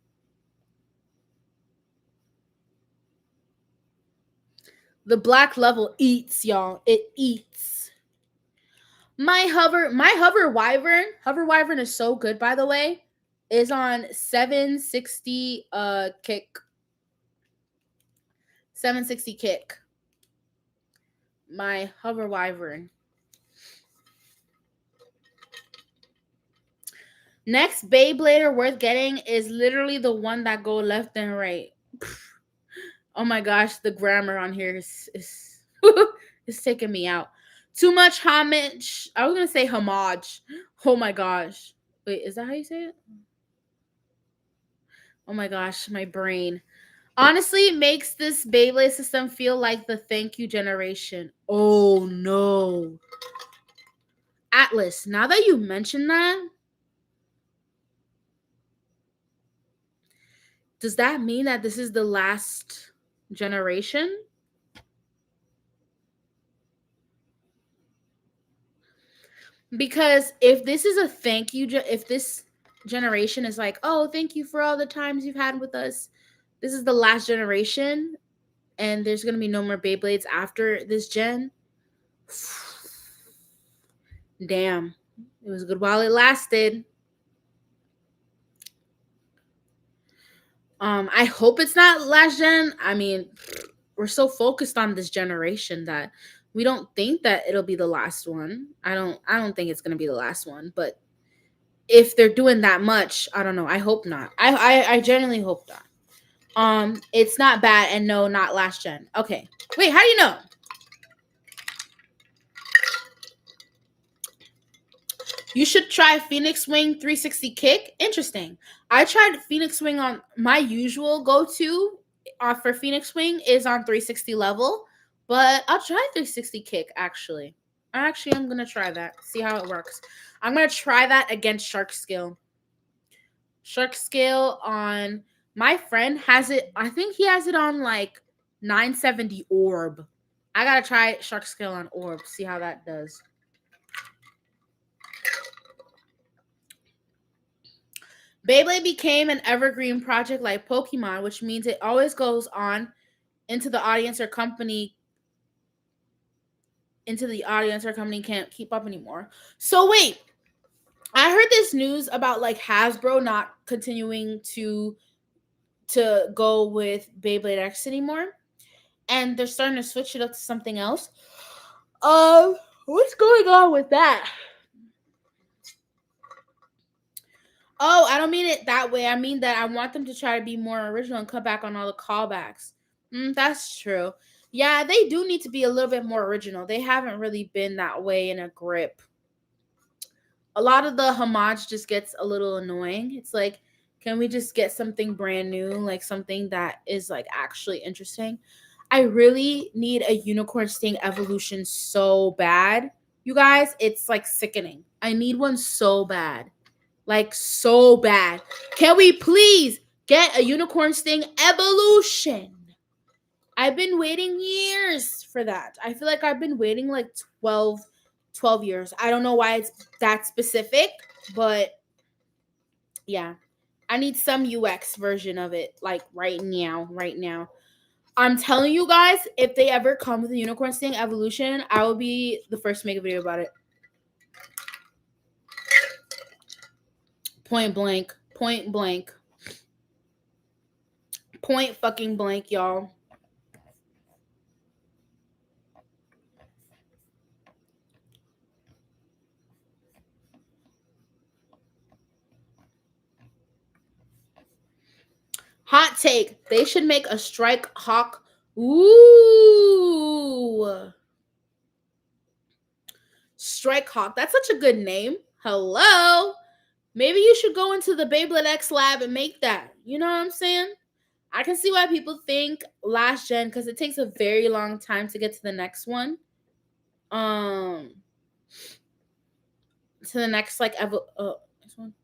The black level eats, y'all. It eats. My hover wyvern is so good, by the way. Is on 760 kick. 760 kick. My hover wyvern. Next Beyblader worth getting is literally the one that go left and right. Oh my gosh, the grammar on here is is taking me out. Too much homage. I was gonna say homage. Oh my gosh. Wait, is that how you say it? Oh my gosh, my brain. Honestly, it makes this Beyblade system feel like the thank you generation. Oh no. Atlas, now that you mention that, does that mean that this is the last generation? Because if this is a thank you, if this generation is like, oh, thank you for all the times you've had with us, this is the last generation, and there's going to be no more Beyblades after this gen. Damn. It was good while it lasted. I hope it's not last gen. I mean, we're so focused on this generation that we don't think that it'll be the last one. I don't think it's gonna be the last one, but if they're doing that much, I don't know. I hope not. I genuinely hope not. It's not bad, and no, not last gen. Okay. Wait, how do you know? You should try Phoenix Wing 360 kick. Interesting. I tried Phoenix Wing on my usual go-to for Phoenix Wing is on 360 level, but I'll try 360 kick actually. I'm gonna try that. See how it works. I'm gonna try that against Shark Skill. Shark Scale on my friend has it. I think he has it on like 970 orb. I gotta try Shark Scale on orb. See how that does. Beyblade became an evergreen project like Pokemon, which means it always goes on into the audience or company can't keep up anymore. So wait, I heard this news about like Hasbro not continuing to go with Beyblade X anymore, and they're starting to switch it up to something else. What's going on with that? Oh, I don't mean it that way. I mean that I want them to try to be more original and cut back on all the callbacks. That's true. Yeah, they do need to be a little bit more original. They haven't really been that way in a grip. A lot of the homage just gets a little annoying. It's like, can we just get something brand new, like something that is like actually interesting? I really need a Unicorn Sting evolution so bad. You guys, it's like sickening. I need one so bad. Like so bad. Can we please get a Unicorn Sting evolution? I've been waiting years for that. I feel like I've been waiting like 12 years. I don't know why it's that specific, but yeah. I need some UX version of it like right now. I'm telling you guys, if they ever come with a Unicorn Sting evolution, I will be the first to make a video about it. Point blank. Point fucking blank, y'all. Hot take. They should make a Strike Hawk. Ooh. Strike Hawk. That's such a good name. Hello. Maybe you should go into the Beyblade X lab and make that. You know what I'm saying? I can see why people think last gen because it takes a very long time to get to the next one. To the next like next one.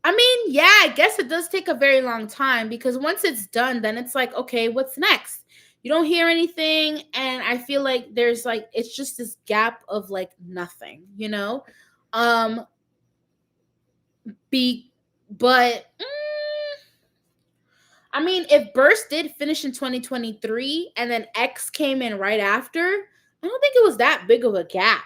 I mean, yeah, I guess it does take a very long time because once it's done, then it's like, okay, what's next? You don't hear anything, and I feel like there's like it's just this gap of like nothing, you know? But I mean, if Burst did finish in 2023 and then X came in right after, I don't think it was that big of a gap.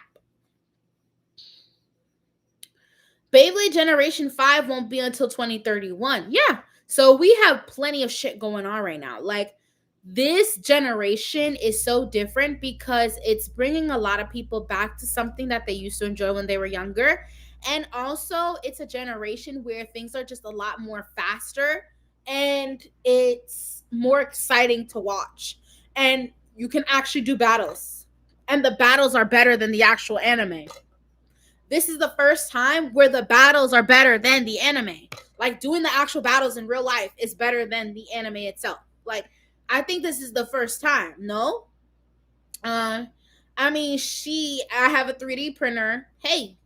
Beyblade Generation 5 won't be until 2031. Yeah. So we have plenty of shit going on right now. Like, this generation is so different because it's bringing a lot of people back to something that they used to enjoy when they were younger. And also, it's a generation where things are just a lot more faster and it's more exciting to watch. And you can actually do battles. And the battles are better than the actual anime. This is the first time where the battles are better than the anime. Like, doing the actual battles in real life is better than the anime itself. Like, I think this is the first time. No? I mean, I have a 3D printer. Hey.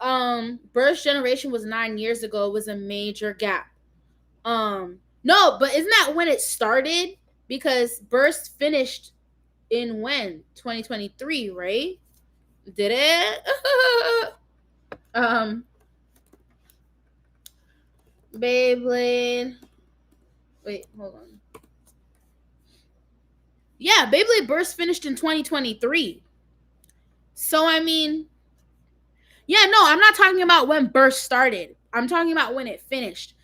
Burst Generation was 9 years ago. It was a major gap. No, but isn't that when it started? Because Burst finished in when? 2023, right? Did it? Beyblade. Wait, hold on. Yeah, Beyblade Burst finished in 2023. So, I mean, yeah, no, I'm not talking about when Burst started. I'm talking about when it finished.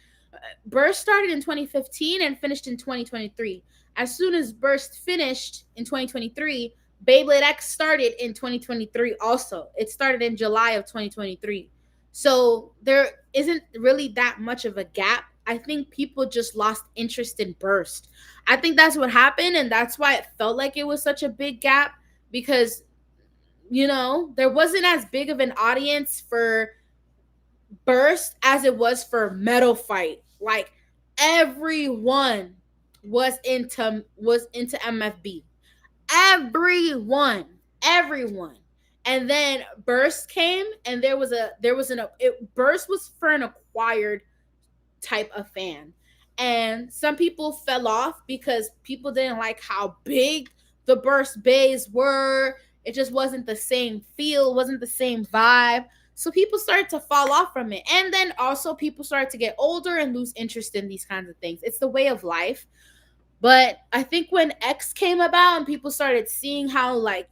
Burst started in 2015 and finished in 2023. As soon as Burst finished in 2023, Beyblade X started in 2023 also. It started in July of 2023. So there isn't really that much of a gap. I think people just lost interest in Burst. I think that's what happened, and that's why it felt like it was such a big gap because, you know, there wasn't as big of an audience for Burst as it was for Metal Fight. Like everyone was into MFB. Everyone. And then Burst came, and Burst was for an acquired type of fan. And some people fell off because people didn't like how big the Burst bays were. It just wasn't the same feel, wasn't the same vibe. So people started to fall off from it. And then also people started to get older and lose interest in these kinds of things. It's the way of life. But I think when X came about and people started seeing how, like,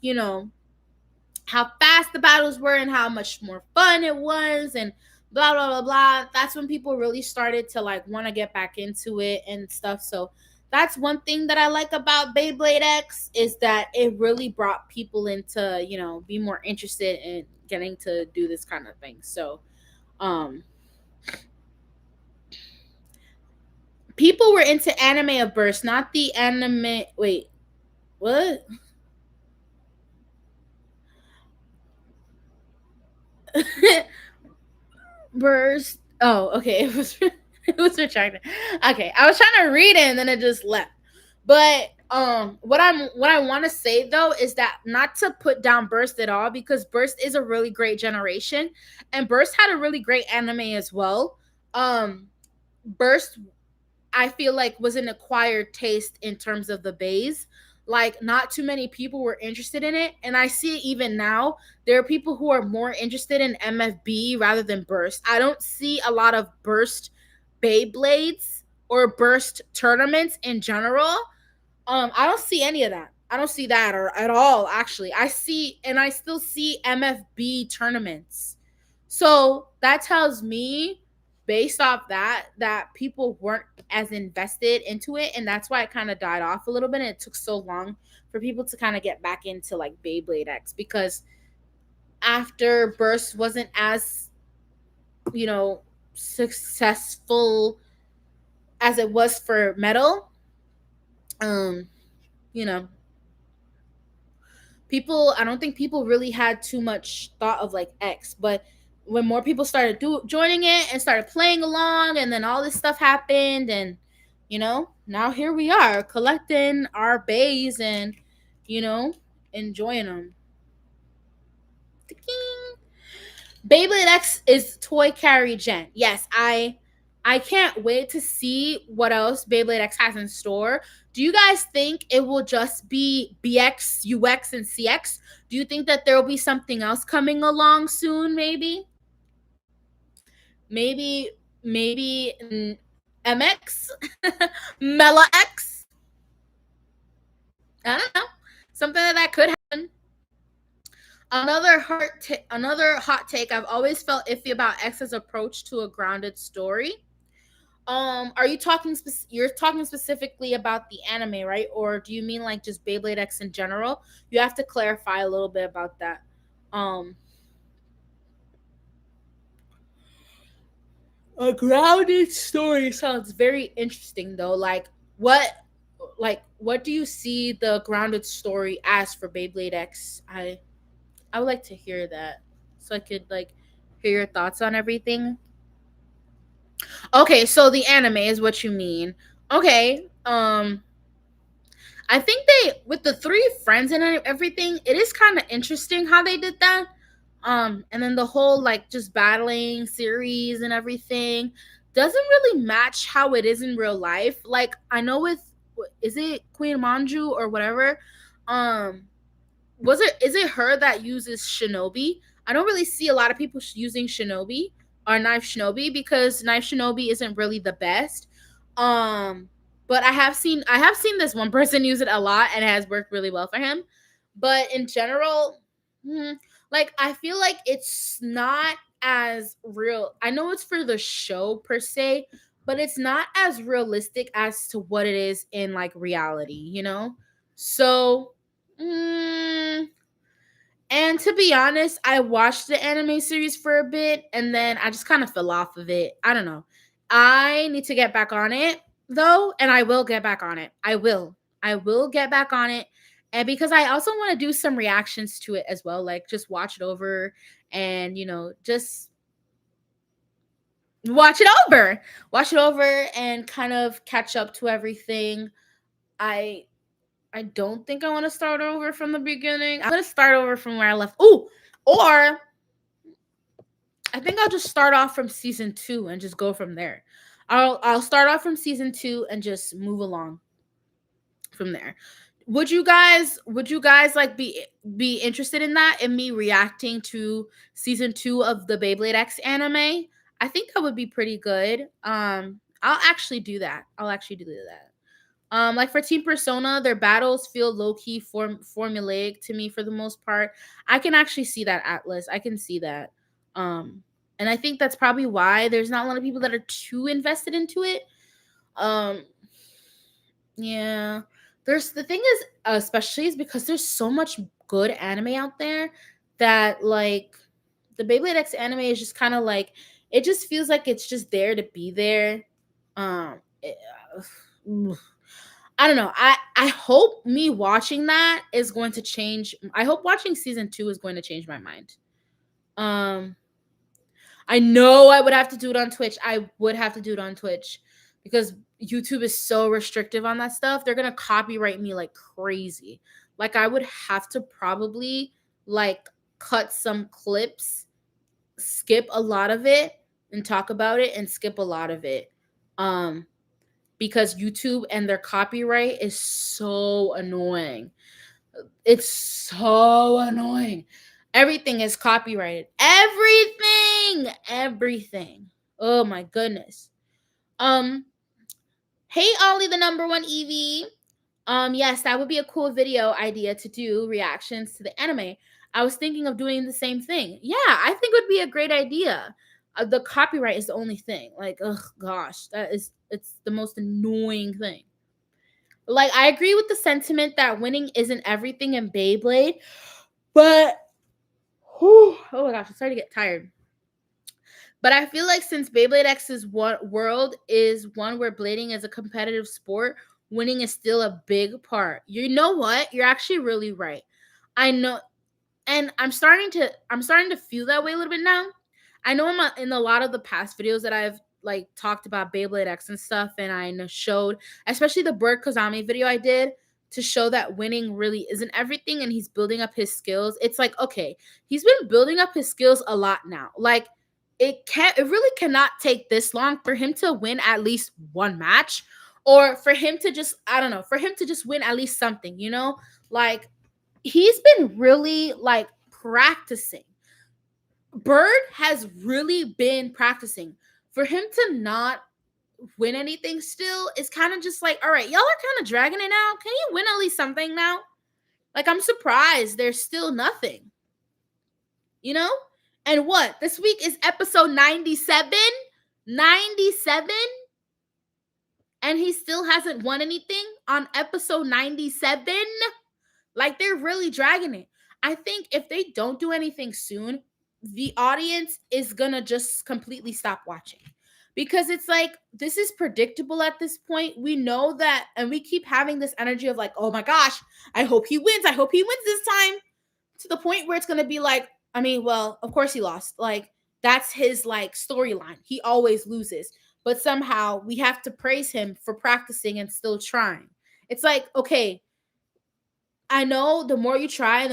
how fast the battles were and how much more fun it was and blah blah blah blah, that's when people really started to like want to get back into it and stuff. So that's one thing that I like about Beyblade X, is that it really brought people into, be more interested in getting to do this kind of thing. So um people were into anime of Burst, not the anime. Wait, what? Burst. Oh, okay. It was retracted. Okay, I was trying to read it and then it just left. But what I want to say though is that not to put down Burst at all, because Burst is a really great generation, and Burst had a really great anime as well. Burst, I feel like, was an acquired taste in terms of the bays. Like, not too many people were interested in it, and I see it even now. There are people who are more interested in MFB rather than Burst. I don't see a lot of Burst Beyblades or Burst tournaments in general. I don't see any of that. I don't see that or at all. Actually, I still see MFB tournaments. So that tells me, based off that people weren't as invested into it, and that's why it kind of died off a little bit. And it took so long for people to kind of get back into like Beyblade X, because after Burst wasn't as, you know successful as it was for Metal, um you know people I don't think people really had too much thought of like X. But when more people started joining it and started playing along, and then all this stuff happened, and now here we are collecting our bays and you know enjoying them. Beyblade X is toy carry gen. Yes, I can't wait to see what else Beyblade X has in store. Do you guys think it will just be BX, UX, and CX? Do you think that there will be something else coming along soon? Maybe MX, Mela X. I don't know. Something that could happen. Another hot take. I've always felt iffy about X's approach to a grounded story. Are you talking? You're talking specifically about the anime, right? Or do you mean like just Beyblade X in general? You have to clarify a little bit about that. Um, a grounded story sounds very interesting, though. What do you see the grounded story as for Beyblade X? I would like to hear that, so I could like hear your thoughts on everything. Okay, so the anime is what you mean. Okay. I think they, with the three friends and everything, it is kind of interesting how they did that. And then the whole like just battling series and everything doesn't really match how it is in real life. Like, I know with, is it Queen Manju or whatever? Um, is it her that uses Shinobi? I don't really see a lot of people using Shinobi or Knife Shinobi, because Knife Shinobi isn't really the best. Um, but I have seen this one person use it a lot, and it has worked really well for him. But in general, like, I feel like it's not as real. I know it's for the show per se, but it's not as realistic as to what it is in like reality. So, mm, and to be honest, I watched the anime series for a bit and then I just kind of fell off of it. I don't know. I need to get back on it though, and I will get back on it. I will. I will get back on it. And because I also want to do some reactions to it as well, like just watch it over and, just watch it over. Watch it over and kind of catch up to everything. I I don't think I want to start over from the beginning. I'm gonna start over from where I left. Ooh, or I think I'll just start off from season 2 and just go from there. I'll start off from season 2 and just move along from there. Would you guys like be interested in that, in me reacting to season 2 of the Beyblade X anime? I think that would be pretty good. I'll actually do that. Like for Team Persona, their battles feel low key formulaic to me for the most part. I can actually see that, Atlas. I can see that. Um, and I think that's probably why there's not a lot of people that are too invested into it. Um, yeah. There's the thing is, especially is because there's so much good anime out there that like the Beyblade X anime is just kind of like, it just feels like it's just there to be there. Um, it- I don't know. I hope me watching that is going to change. I hope watching season 2 is going to change my mind. Um, I know I would have to do it on Twitch. I would have to do it on Twitch because YouTube is so restrictive on that stuff. They're gonna copyright me like crazy. Like I would have to probably like cut some clips, skip a lot of it, and talk about it and skip a lot of it. Um, because YouTube and their copyright is so annoying. It's so annoying. Everything is copyrighted. Everything. Oh my goodness. Um, hey Ollie, the number one EV. Yes, that would be a cool video idea to do reactions to the anime. I was thinking of doing the same thing. Yeah, I think it would be a great idea. The copyright is the only thing. Like, oh gosh, it's the most annoying thing. Like, I agree with the sentiment that winning isn't everything in Beyblade, but oh my gosh, I'm starting to get tired. But I feel like since Beyblade X's world is one where blading is a competitive sport, winning is still a big part. You know what? You're actually really right. I know, and I'm starting to feel that way a little bit now. I know in a lot of the past videos that I've like talked about Beyblade X and stuff, and I showed, especially the Bird Kozami video I did to show that winning really isn't everything, and he's building up his skills. It's like, okay, he's been building up his skills a lot now. Like it really cannot take this long for him to win at least one match, or for him to just, I don't know, for him to just win at least something, like he's been really like practicing. Bird has really been practicing. For him to not win anything still is kind of just like, all right, y'all are kind of dragging it now. Can you win at least something now? Like, I'm surprised there's still nothing, you know? And what? This week is episode 97? 97? And he still hasn't won anything on episode 97? Like, they're really dragging it. I think if they don't do anything soon, the audience is gonna just completely stop watching, because it's like, this is predictable at this point. We know that, and we keep having this energy of like, oh my gosh, I hope he wins this time, to the point where it's gonna be like, I mean, well, of course he lost. Like, that's his like storyline. He always loses, but somehow we have to praise him for practicing and still trying. It's like, okay, I know the more you try,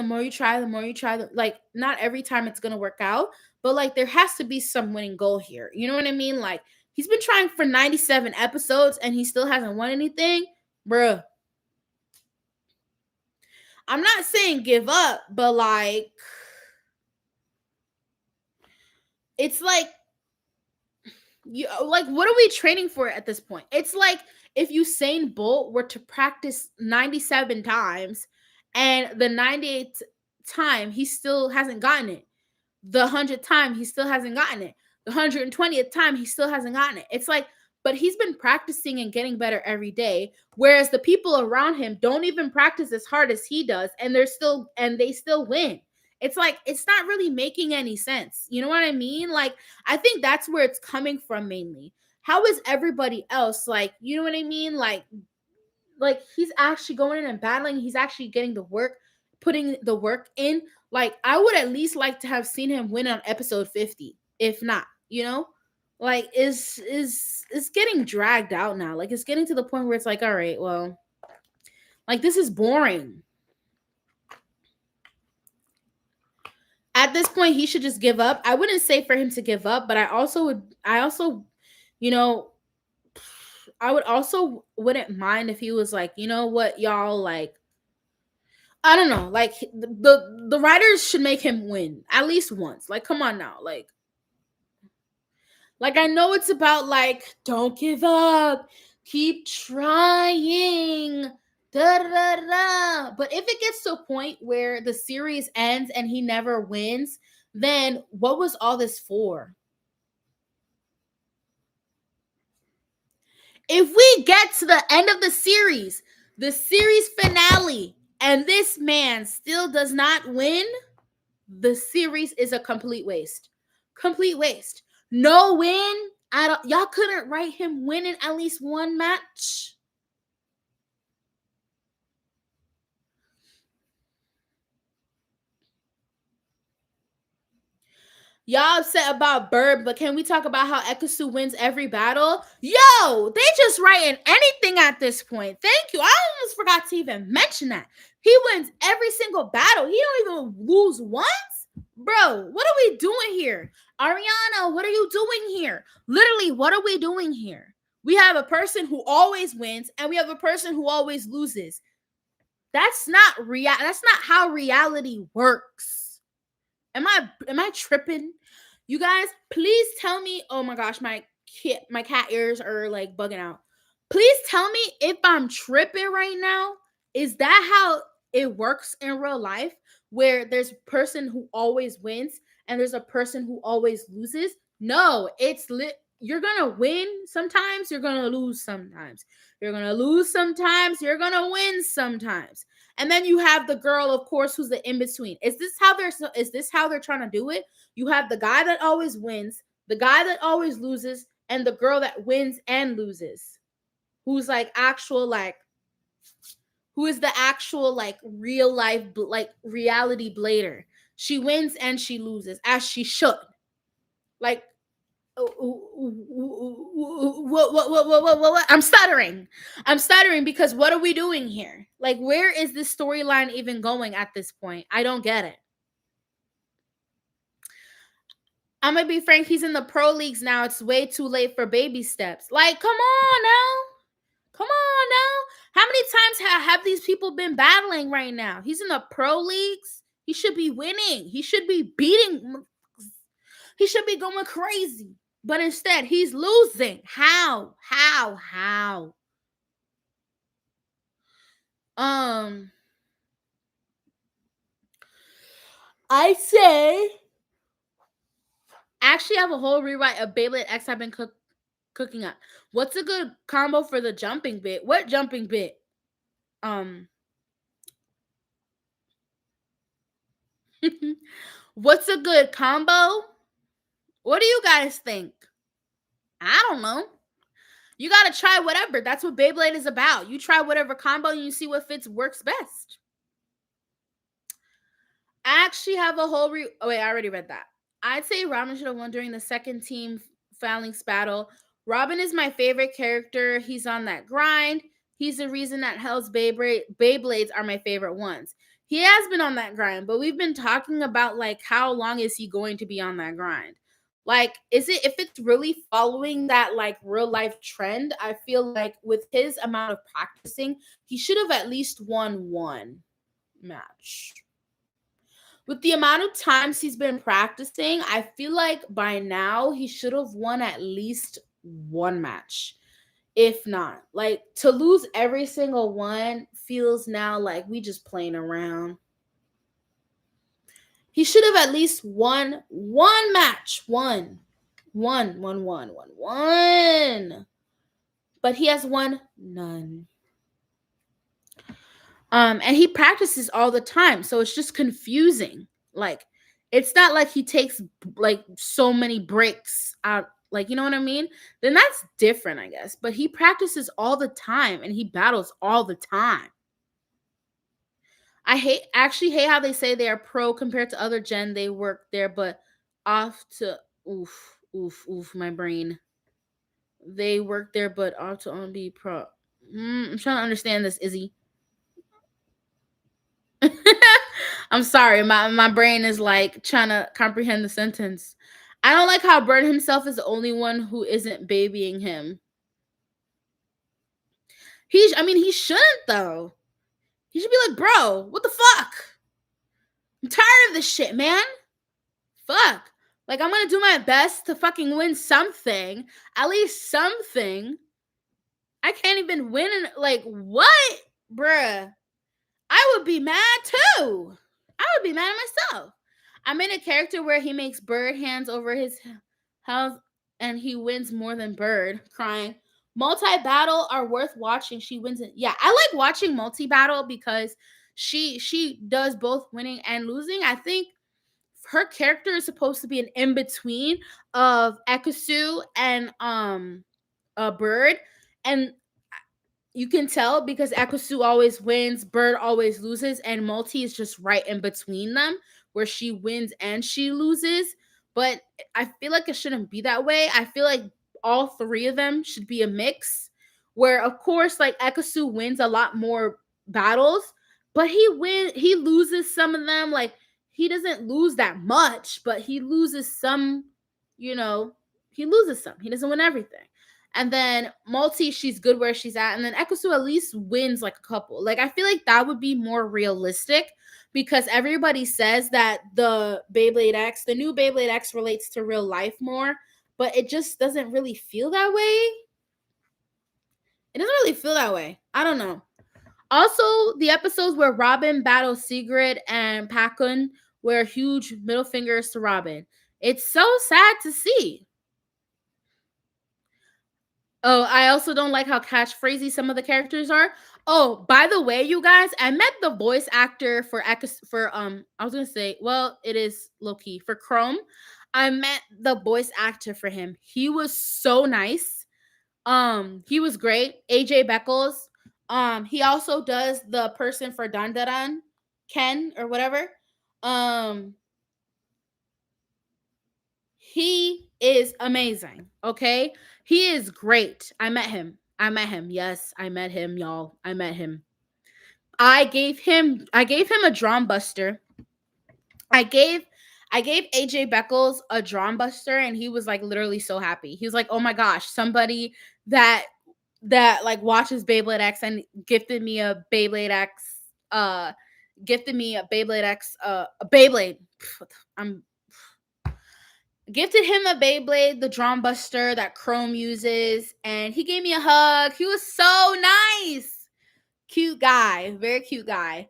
like, not every time it's gonna work out, but like there has to be some winning goal here. You know what I mean? Like, he's been trying for 97 episodes and he still hasn't won anything, bruh. I'm not saying give up, but like, it's like, what are we training for at this point? It's like if Usain Bolt were to practice 97 times, and the 98th time he still hasn't gotten it, the 100th time he still hasn't gotten it, the 120th time he still hasn't gotten it. It's like, but he's been practicing and getting better every day, whereas the people around him don't even practice as hard as he does, and they still win. It's like, it's not really making any sense. You know what I mean? Like, I think that's where it's coming from mainly. How is everybody else, like, you know what I mean? Like he's actually going in and battling. He's actually getting the work, putting the work in. Like, I would at least like to have seen him win on episode 50, if not, you know? Like is getting dragged out now. Like it's getting to the point where it's like, all right, well, like this is boring. At this point, he should just give up. I wouldn't say for him to give up, but you know, I would also wouldn't mind if he was like, you know what, y'all, like, I don't know, like the writers should make him win at least once. Like, come on now, like I know it's about like don't give up, keep trying, da da da. But if it gets to a point where the series ends and he never wins, then what was all this for? If we get to the end of the series finale, and this man still does not win, the series is a complete waste. Complete waste. No win. I don't. Y'all couldn't write him winning at least one match. Y'all upset about Bird, but can we talk about how Ekusu wins every battle? Yo, they just writing anything at this point. Thank you. I almost forgot to even mention that. He wins every single battle. He don't even lose once. Bro, what are we doing here? Ariana, what are you doing here? Literally, what are we doing here? We have a person who always wins and we have a person who always loses. That's not that's not how reality works. Am I tripping? You guys, please tell me. Oh my gosh, my cat ears are like bugging out. Please tell me if I'm tripping right now. Is that how it works in real life? Where there's a person who always wins and there's a person who always loses? No, it's lit. You're gonna win sometimes, you're gonna lose sometimes. You're gonna lose sometimes, you're gonna win sometimes. And then you have the girl, of course, who's the in between. Is this how they're trying to do it? You have the guy that always wins, the guy that always loses, and the girl that wins and loses. Who's like actual like who is the actual like real life like reality blader. She wins and she loses as she should. Like what? I'm stuttering. I'm stuttering because what are we doing here? Like, where is this storyline even going at this point? I don't get it. I'm gonna be frank. He's in the pro leagues now. It's way too late for baby steps. Like, come on now. Come on now. How many times have these people been battling right now? He's in the pro leagues. He should be winning. He should be beating. He should be going crazy. But instead, he's losing. How? How? I say, actually, I have a whole rewrite of Beyblade X I've been cooking up. What's a good combo for the jumping bit? What jumping bit? What's a good combo? What do you guys think? I don't know. You gotta try whatever. That's what Beyblade is about. You try whatever combo and you see what works best. I actually have a whole oh wait, I already read that. I'd say Robin should have won during the second team phalanx battle. Robin is my favorite character. He's on that grind. He's the reason that Hell's Beyblades are my favorite ones. He has been on that grind, but we've been talking about like how long is he going to be on that grind? Like, is it if it's really following that like real life trend? I feel like with his amount of practicing, he should have at least won one match. With the amount of times he's been practicing, I feel like by now he should have won at least one match. If not, like to lose every single one feels now like we just playing around. He should have at least won one match. One. But he has won none. And he practices all the time, so it's just confusing. Like, it's not like he takes like so many breaks out, like, you know what I mean? Then that's different, I guess. But he practices all the time and he battles all the time. I actually hate how they say they are pro compared to other gen. They work there, but off to oof. Oof, my brain. They work there, but ought to only be pro. I'm trying to understand this, Izzy. I'm sorry, my brain is like trying to comprehend the sentence. I don't like how Bird himself is the only one who isn't babying him. He shouldn't though. He should be like, bro, what the fuck? I'm tired of this shit, man. Fuck. Like, I'm gonna do my best to fucking win something. At least something. I can't even win. Like, what? Bruh. I would be mad too. I would be mad at myself. I made a character where he makes bird hands over his house and he wins more than Bird, crying. Multi-battle are worth watching. She wins it. Yeah, I like watching multi-battle because she does both winning and losing. I think her character is supposed to be an in-between of Ekusu and a Bird. And you can tell because Ekusu always wins, Bird always loses, and Multi is just right in between them, where she wins and she loses. But I feel like it shouldn't be that way. I feel like all three of them should be a mix, where of course, like Ekusu wins a lot more battles, but he loses some of them. Like he doesn't lose that much, but he loses some. You know, he loses some. He doesn't win everything. And then Multi, she's good where she's at. And then Ekusu at least wins like a couple. Like, I feel like that would be more realistic because everybody says that the Beyblade X, the new Beyblade X relates to real life more, but it just doesn't really feel that way. It doesn't really feel that way. I don't know. Also, the episodes where Robin battles Sigrid and Pakun were huge middle fingers to Robin. It's so sad to see. Oh, I also don't like how catchphrasy some of the characters are. Oh, by the way, you guys, I met the voice actor for I was gonna say, well, it is low key for Chrome. I met the voice actor for him. He was so nice. He was great. AJ Beckles. He also does the person for Dandaran, Ken or whatever. Um, he is amazing. Okay. He is great. I met him. Yes, I met him, y'all. I met him. I gave him a drum buster. I gave AJ Beckles a drum buster and he was like literally so happy. He was like, "Oh my gosh, somebody that like watches Beyblade X and uh gifted me a Beyblade X a Beyblade. I'm Gifted him a Beyblade, the Drum Buster that Chrome uses, and he gave me a hug. He was so nice. Cute guy, very cute guy.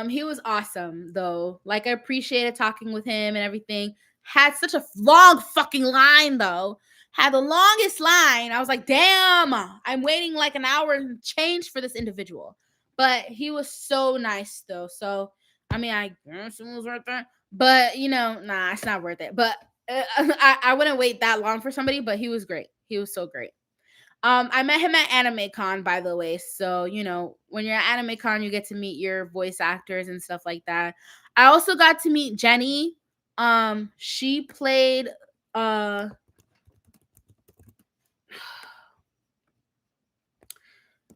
He was awesome though. Like I appreciated talking with him and everything. Had such a long fucking line though. Had the longest line. I was like, damn, I'm waiting like an hour and change for this individual. But he was so nice though. So I guess it was worth it. But nah, it's not worth it. But I wouldn't wait that long for somebody, but he was great. He was so great. I met him at Anime Con, by the way. So, when you're at Anime Con, you get to meet your voice actors and stuff like that. I also got to meet Jenny. She played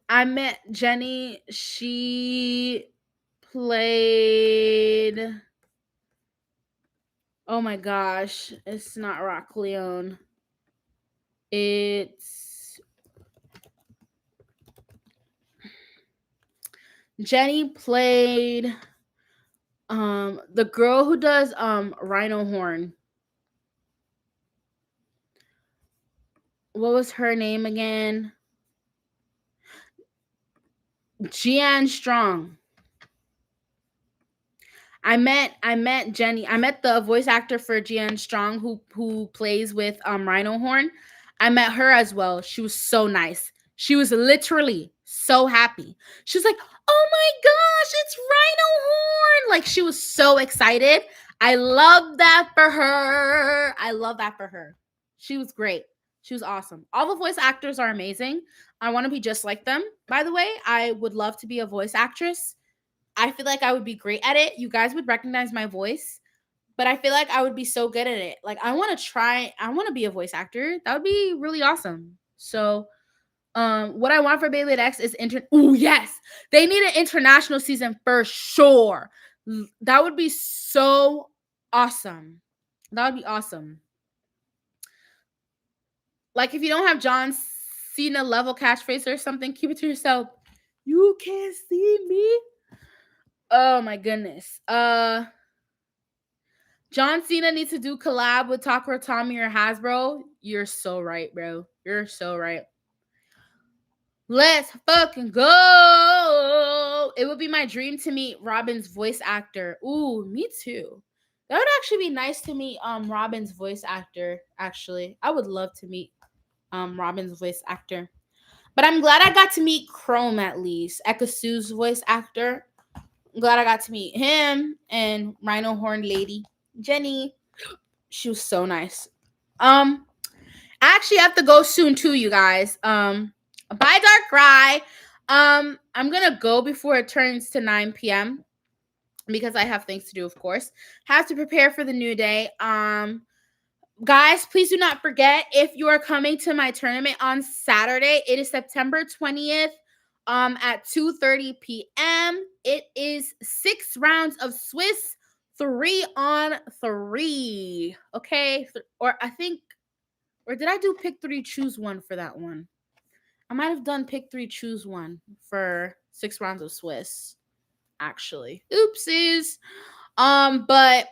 I met Jenny. She played oh my gosh, it's not Rock Leone. It's Jenny played the girl who does Rhino Horn. What was her name again? Jian Strong. I met Jenny. I met the voice actor for Jian Strong who plays with Rhino Horn. I met her as well. She was so nice. She was literally so happy. She was like, "Oh my gosh, it's Rhino Horn!" Like she was so excited. I love that for her. I love that for her. She was great. She was awesome. All the voice actors are amazing. I want to be just like them. By the way, I would love to be a voice actress. I feel like I would be great at it. You guys would recognize my voice. but I feel like I would be so good at it. Like I want to be a voice actor. That would be really awesome. So what I want for Beyblade X is yes, they need an international season for sure. That would be so awesome. That would be awesome. Like if you don't have John Cena level catchphrase or something, keep it to yourself. You can't see me. Oh my goodness. John Cena needs to do collab with Takara Tommy or Hasbro. You're so right, bro. You're so right. Let's fucking go. It would be my dream to meet Robin's voice actor. Ooh, me too. That would actually be nice to meet Robin's voice actor, actually. I would love to meet Robin's voice actor. But I'm glad I got to meet Chrome at least. Ekasu's voice actor. I'm glad I got to meet him and Rhino Horn Lady Jenny. She was so nice. I actually have to go soon too, you guys. Bye, Dark Rye. I'm gonna go before it turns to 9 p.m. because I have things to do, of course. Have to prepare for the new day. Guys, please do not forget, if you are coming to my tournament on Saturday, it is September 20th at 2:30 p.m. It is 6 rounds of Swiss 3-on-3. Okay? Or did I do pick 3, choose 1 for that one? I might have done pick 3, choose 1 for 6 rounds of Swiss, actually. Oopsies. But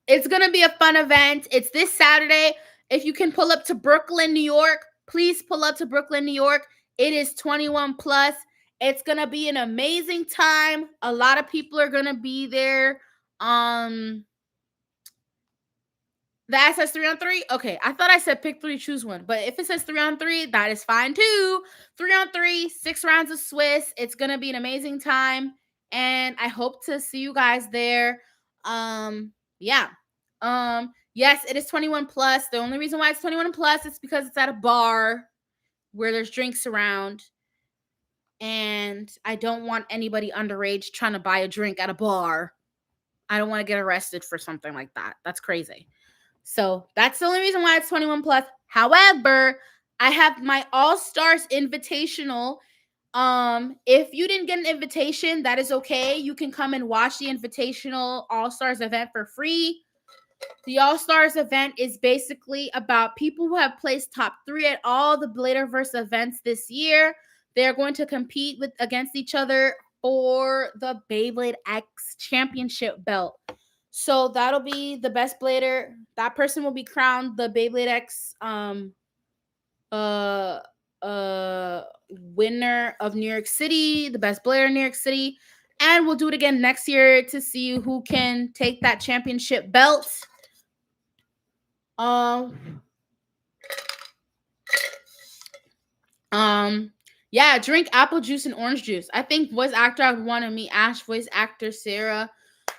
it's going to be a fun event. It's this Saturday. If you can pull up to Brooklyn, New York, please pull up to Brooklyn, New York. It is 21 plus. It's going to be an amazing time. A lot of people are going to be there. The app says 3-on-3. Okay, I thought I said pick 3, choose 1. But if it says 3-on-3, that is fine too. 3-on-3, 6 rounds of Swiss. It's going to be an amazing time. And I hope to see you guys there. Yeah. Yes, it is 21 plus. The only reason why it's 21 plus is because it's at a bar where there's drinks around. And I don't want anybody underage trying to buy a drink at a bar. I don't want to get arrested for something like that. That's crazy. So that's the only reason why it's 21 plus. However, I have my All-Stars Invitational. If you didn't get an invitation, that is okay. You can come and watch the Invitational All-Stars event for free. The All-Stars event is basically about people who have placed top 3 at all the Bladerverse events this year. They're going to compete against each other for the Beyblade X championship belt. So that'll be the best blader. That person will be crowned the Beyblade X winner of New York City, the best blader in New York City. And we'll do it again next year to see who can take that championship belt. Yeah, drink apple juice and orange juice. I think voice actor I would want to meet Ash, voice actor Sarah.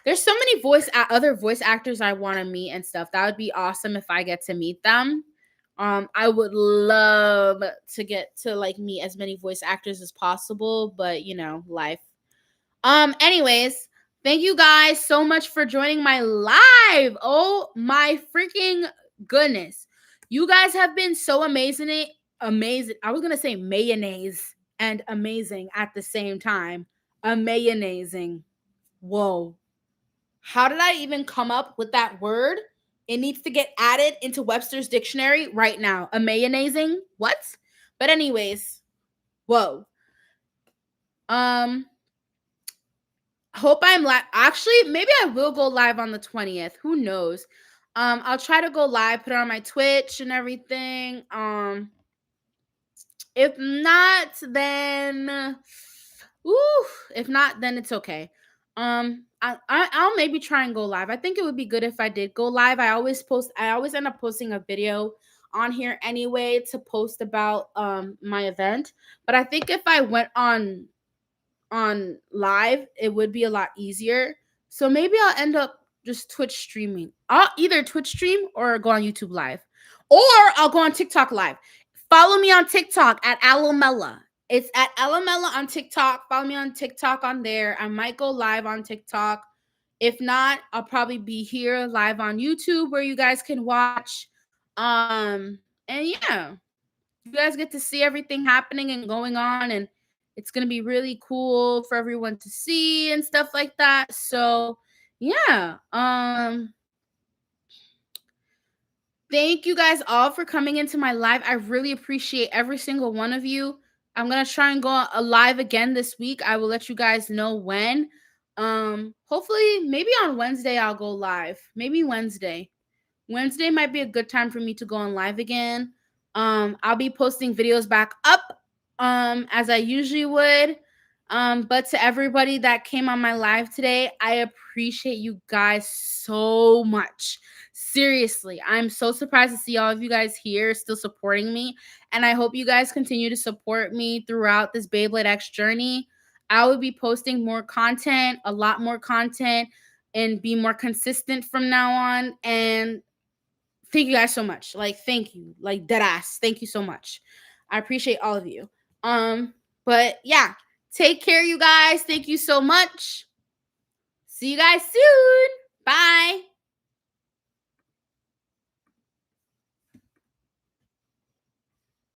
There's so many other voice actors I want to meet and stuff. That would be awesome if I get to meet them. I would love to get to meet as many voice actors as possible, but life. Anyways, thank you guys so much for joining my live. Oh my freaking goodness. You guys have been so amazing. I was going to say mayonnaise and amazing at the same time. Amazing. Whoa. How did I even come up with that word? It needs to get added into Webster's dictionary right now. Amazing? What? But anyways, whoa. Hope I'm live. Actually, maybe I will go live on the 20th. Who knows? I'll try to go live, put it on my Twitch and everything. If not, then it's okay. I'll maybe try and go live. I think it would be good if I did go live. I always end up posting a video on here anyway to post about my event. But I think if I went on live, it would be a lot easier. So maybe I'll end up just Twitch streaming. I'll either Twitch stream or go on YouTube live. Or I'll go on TikTok live. Follow me on TikTok at Alomella. It's at Alomella on TikTok. Follow me on TikTok on there. I might go live on TikTok. If not, I'll probably be here live on YouTube where you guys can watch. And yeah, you guys get to see everything happening and going on, and it's gonna be really cool for everyone to see and stuff like that. So yeah, thank you guys all for coming into my live. I really appreciate every single one of you. I'm gonna try and go live again this week. I will let you guys know when. Hopefully, maybe on Wednesday I'll go live. Maybe Wednesday. Wednesday might be a good time for me to go on live again. I'll be posting videos back up as I usually would. But to everybody that came on my live today, I appreciate you guys so much. Seriously, I'm so surprised to see all of you guys here still supporting me. And I hope you guys continue to support me throughout this Beyblade X journey. I will be posting more content, a lot more content, and be more consistent from now on. And thank you guys so much. Like, thank you. Like, dead ass. Thank you so much. I appreciate all of you. But yeah, take care, you guys. Thank you so much. See you guys soon. Bye.